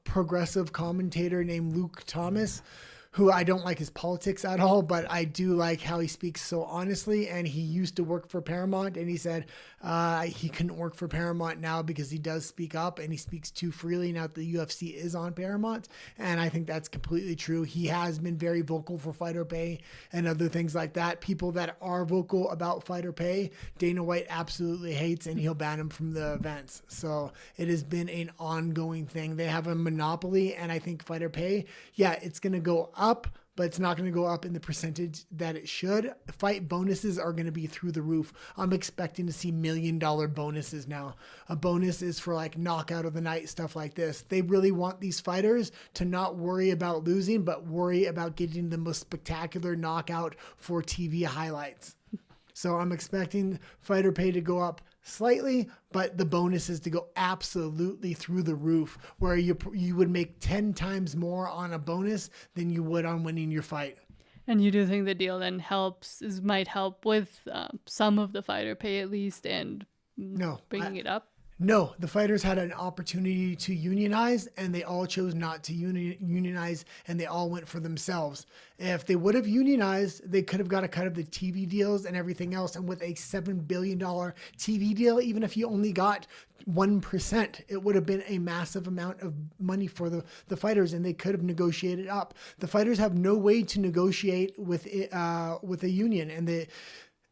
[SPEAKER 1] progressive commentator named Luke Thomas, who I don't like his politics at all, but I do like how he speaks so honestly. And he used to work for Paramount, and he said he couldn't work for Paramount now because he does speak up and he speaks too freely now that the UFC is on Paramount. And I think that's completely true. He has been very vocal for fighter pay and other things like that. People that are vocal about fighter pay, Dana White absolutely hates, and he'll ban him from the events. So it has been an ongoing thing. They have a monopoly, and I think fighter pay, yeah, it's going to go up, but it's not going to go up in the percentage that it should. Fight bonuses are going to be through the roof. I'm expecting to see $1 million bonuses now. A bonus is for like knockout of the night, stuff like this. They really want these fighters to not worry about losing, but worry about getting the most spectacular knockout for TV highlights. So I'm expecting fighter pay to go up slightly, but the bonus is to go absolutely through the roof, where you would make 10 times more on a bonus than you would on winning your fight.
[SPEAKER 2] And you do think the deal then might help with some of the fighter pay at least, and bringing it up?
[SPEAKER 1] No, the fighters had an opportunity to unionize, and they all chose not to unionize, and they all went for themselves. If they would have unionized, they could have got a cut of the TV deals and everything else. And with a $7 billion TV deal, even if you only got 1%, it would have been a massive amount of money for the fighters, and they could have negotiated up. The fighters have no way to negotiate with a union, and the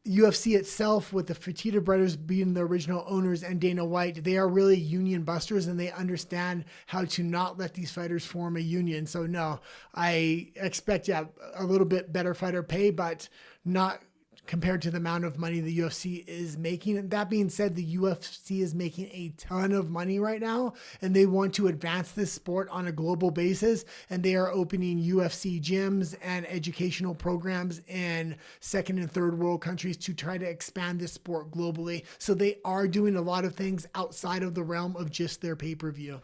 [SPEAKER 1] UFC itself, with the Fertitta brothers being the original owners and Dana White, they are really union busters, and they understand how to not let these fighters form a union. So no, I expect a little bit better fighter pay, but not compared to the amount of money the UFC is making. And that being said, the UFC is making a ton of money right now, and they want to advance this sport on a global basis. And they are opening UFC gyms and educational programs in second and third world countries to try to expand this sport globally. So they are doing a lot of things outside of the realm of just their pay-per-view.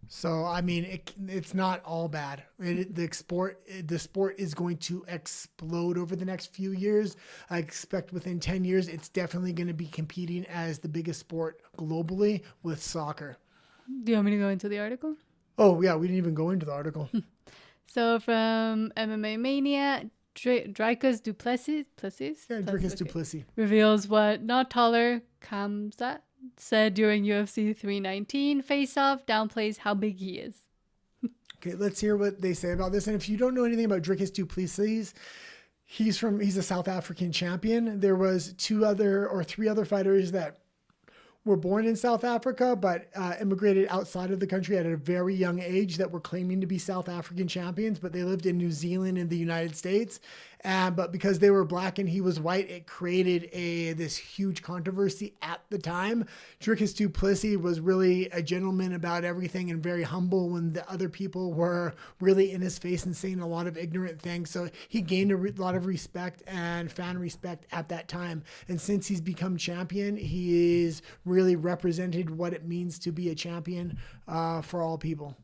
[SPEAKER 1] So, I mean, it's not all bad. The sport is going to explode over the next few years. I expect within 10 years, it's definitely going to be competing as the biggest sport globally with soccer.
[SPEAKER 2] Do you want me to go into the article?
[SPEAKER 1] Oh, yeah, we didn't even go into the article.
[SPEAKER 2] So from MMA Mania, Dricus du Plessis?
[SPEAKER 1] Yeah, Dricus du Plessis
[SPEAKER 2] reveals what not taller Khamzat said during UFC 319 face-off, downplays how big he is.
[SPEAKER 1] Okay, let's hear what they say about this. And if you don't know anything about Dricus du Plessis, he's a South African champion. There was 3 other fighters that were born in South Africa, but immigrated outside of the country at a very young age that were claiming to be South African champions, but they lived in New Zealand and the United States. But because they were black and he was white, it created this huge controversy at the time. Dricus du Plessis was really a gentleman about everything and very humble when the other people were really in his face and saying a lot of ignorant things. So he gained a lot of respect and fan respect at that time. And since he's become champion, he is really represented what it means to be a champion for all people.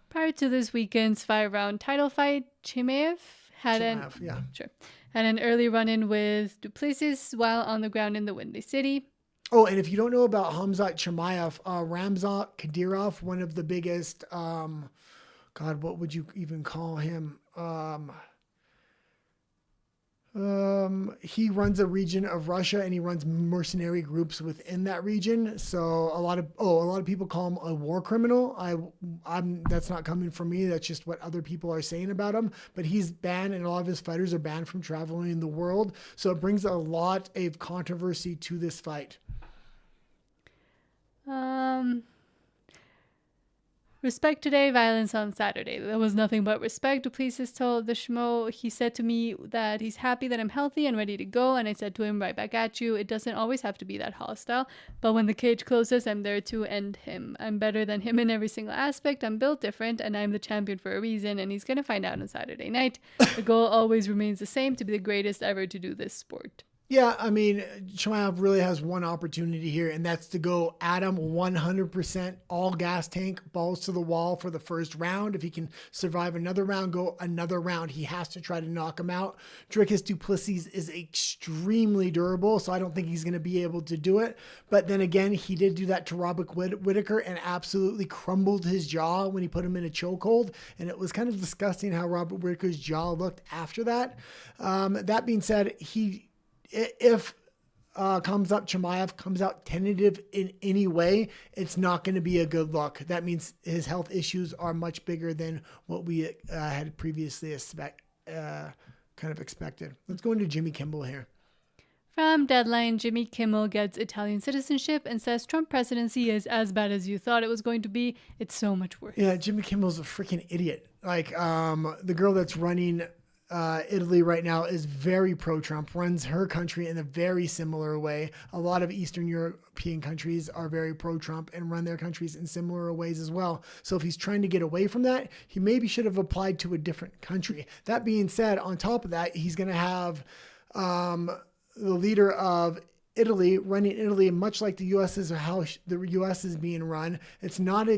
[SPEAKER 2] Prior to this weekend's 5-round title fight, Chimaev had an early run-in with du Plessis while on the ground in the Windy City.
[SPEAKER 1] Oh, and if you don't know about Khamzat Chimaev, Ramzat Kadyrov, one of the biggest, what would you even call him? He runs a region of Russia, and he runs mercenary groups within that region. So a lot of people call him a war criminal. That's not coming from me. That's just what other people are saying about him. But he's banned, and a lot of his fighters are banned from traveling the world. So it brings a lot of controversy to this fight.
[SPEAKER 2] Respect today, violence on Saturday. There was nothing but respect. Duplessis told the Schmo. He said to me that he's happy that I'm healthy and ready to go, and I said to him, right back at you. It doesn't always have to be that hostile, but when the cage closes, I'm there to end him. I'm better than him in every single aspect. I'm built different, and I'm the champion for a reason, and he's going to find out on Saturday night. The goal always remains the same, to be the greatest ever to do this sport.
[SPEAKER 1] Yeah, I mean, Chimaev really has one opportunity here, and that's to go at him 100%, all gas tank, balls to the wall for the first round. If he can survive another round, go another round. He has to try to knock him out. Dricus Duplessis is extremely durable, so I don't think he's going to be able to do it. But then again, he did do that to Robert Whittaker and absolutely crumbled his jaw when he put him in a chokehold, and it was kind of disgusting how Robert Whittaker's jaw looked after that. That being said, if Chimaev comes out tentative in any way, it's not going to be a good look. That means his health issues are much bigger than what we had previously kind of expected. Let's go into Jimmy Kimmel here.
[SPEAKER 2] From Deadline, Jimmy Kimmel gets Italian citizenship and says Trump presidency is as bad as you thought it was going to be. It's so much worse.
[SPEAKER 1] Yeah, Jimmy Kimmel's a freaking idiot. Like the girl that's running Italy right now is very pro-Trump, runs her country in a very similar way. A lot of Eastern European countries are very pro-Trump and run their countries in similar ways as well. So if he's trying to get away from that, he maybe should have applied to a different country. That being said, on top of that, he's going to have the leader of Italy running Italy, much like the U.S. is how the U.S. is being run. It's not as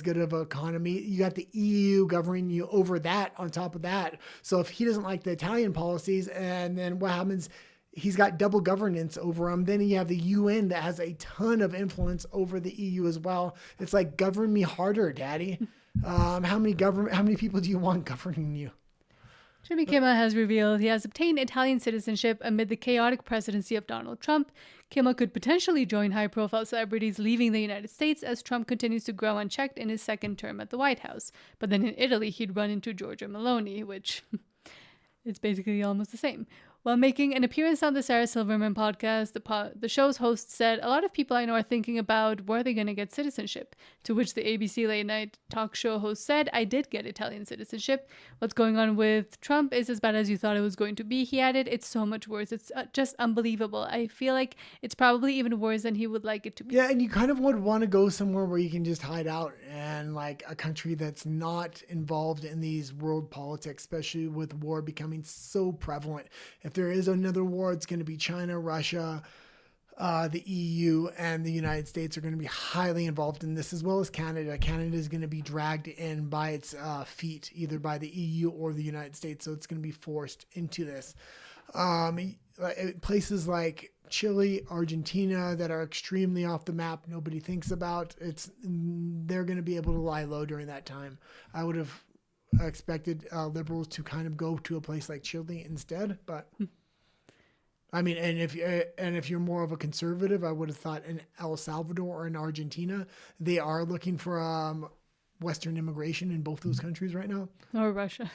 [SPEAKER 1] good of an economy. You got the EU governing you over that on top of that. So if he doesn't like the Italian policies, and then what happens, he's got double governance over them. Then you have the UN that has a ton of influence over the EU as well. It's like, govern me harder, daddy. How many people do you want governing you?
[SPEAKER 2] Jimmy Kimmel has revealed he has obtained Italian citizenship amid the chaotic presidency of Donald Trump. Kimmel could potentially join high-profile celebrities leaving the United States as Trump continues to grow unchecked in his second term at the White House. But then in Italy, he'd run into Giorgia Meloni, which is basically almost the same. While making an appearance on the Sarah Silverman podcast, the show's host said, a lot of people I know are thinking about where they're going to get citizenship. To which the ABC late night talk show host said, I did get Italian citizenship. What's going on with Trump is as bad as you thought it was going to be. He added, it's so much worse. It's just unbelievable. I feel like it's probably even worse than he would like it to be.
[SPEAKER 1] Yeah, and you kind of would want to go somewhere where you can just hide out, and like a country that's not involved in these world politics, especially with war becoming so prevalent. If there is another war, it's going to be China, Russia, the EU, and the United States are going to be highly involved in this, as well as Canada. Canada is going to be dragged in by its feet, either by the EU or the United States, so it's going to be forced into this. Places like Chile, Argentina, that are extremely off the map, nobody thinks about. They're going to be able to lie low during that time. I would have expected liberals to kind of go to a place like Chile instead, but I mean, and if you're more of a conservative, I would have thought in El Salvador or in Argentina, they are looking for Western immigration in both those countries right now.
[SPEAKER 2] Or Russia.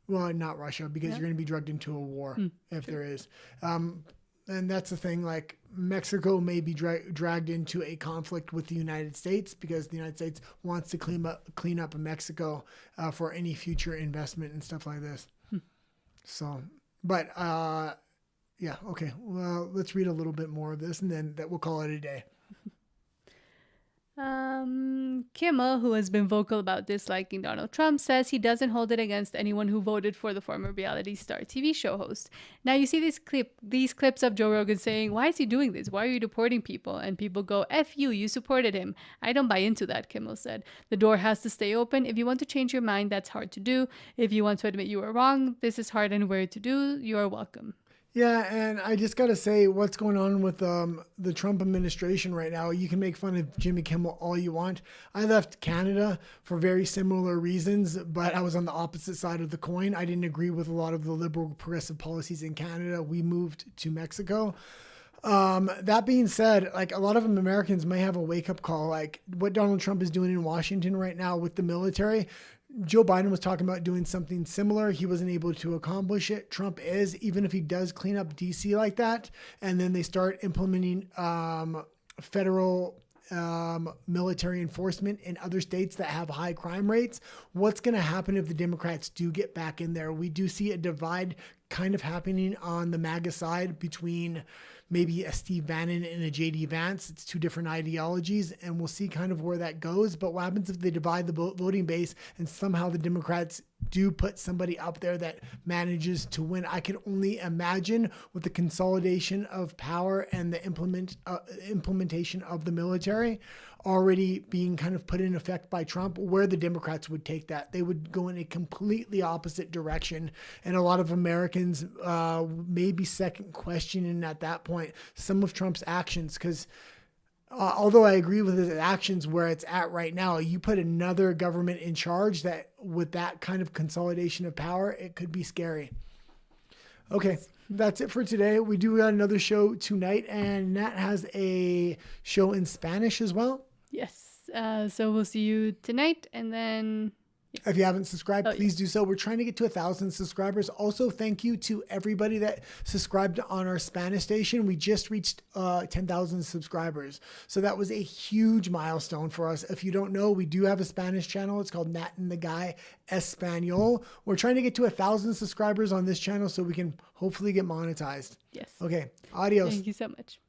[SPEAKER 1] Well, not Russia, because you're going to be drugged into a war if there is. And that's the thing, like Mexico may be dragged into a conflict with the United States because the United States wants to clean up Mexico for any future investment and stuff like this. So, but yeah, okay. Well, let's read a little bit more of this, and then we'll call it a day.
[SPEAKER 2] Kimmel, who has been vocal about disliking Donald Trump, says he doesn't hold it against anyone who voted for the former reality star TV show host. Now you see these clips of Joe Rogan saying, why is he doing this? Why are you deporting people? And people go, F you supported him. I don't buy into that, Kimmel said. The door has to stay open. If you want to change your mind, that's hard to do. If you want to admit you were wrong, this is hard and weird to do. You are welcome.
[SPEAKER 1] Yeah, and I just got to say, what's going on with the Trump administration right now, you can make fun of Jimmy Kimmel all you want. I left Canada for very similar reasons, but I was on the opposite side of the coin. I didn't agree with a lot of the liberal progressive policies in Canada. We moved to Mexico. That being said, like a lot of Americans may have a wake-up call, like what Donald Trump is doing in Washington right now with the military. Joe Biden was talking about doing something similar. He wasn't able to accomplish it. Trump is, even if he does clean up DC like that, and then they start implementing federal military enforcement in other states that have high crime rates. What's going to happen if the Democrats do get back in there? We do see a divide kind of happening on the MAGA side between maybe a Steve Bannon and a JD Vance. It's two different ideologies, and we'll see kind of where that goes. But what happens if they divide the voting base and somehow the Democrats do put somebody up there that manages to win? I can only imagine with the consolidation of power and the implementation of the military already being kind of put in effect by Trump, where the Democrats would take that. They would go in a completely opposite direction. And a lot of Americans may be second questioning at that point some of Trump's actions, because although I agree with his actions where it's at right now, you put another government in charge that with that kind of consolidation of power, it could be scary. Okay, that's it for today. We do got another show tonight, and Nat has a show in Spanish as well.
[SPEAKER 2] Yes. So we'll see you tonight, and then
[SPEAKER 1] if you haven't subscribed, please do so. We're trying to get to 1,000 subscribers. Also, thank you to everybody that subscribed on our Spanish station. We just reached 10,000 subscribers. So that was a huge milestone for us. If you don't know, we do have a Spanish channel. It's called Nat and the Guy Espanol. We're trying to get to 1,000 subscribers on this channel so we can hopefully get monetized.
[SPEAKER 2] Yes.
[SPEAKER 1] Okay. Adios.
[SPEAKER 2] Thank you so much.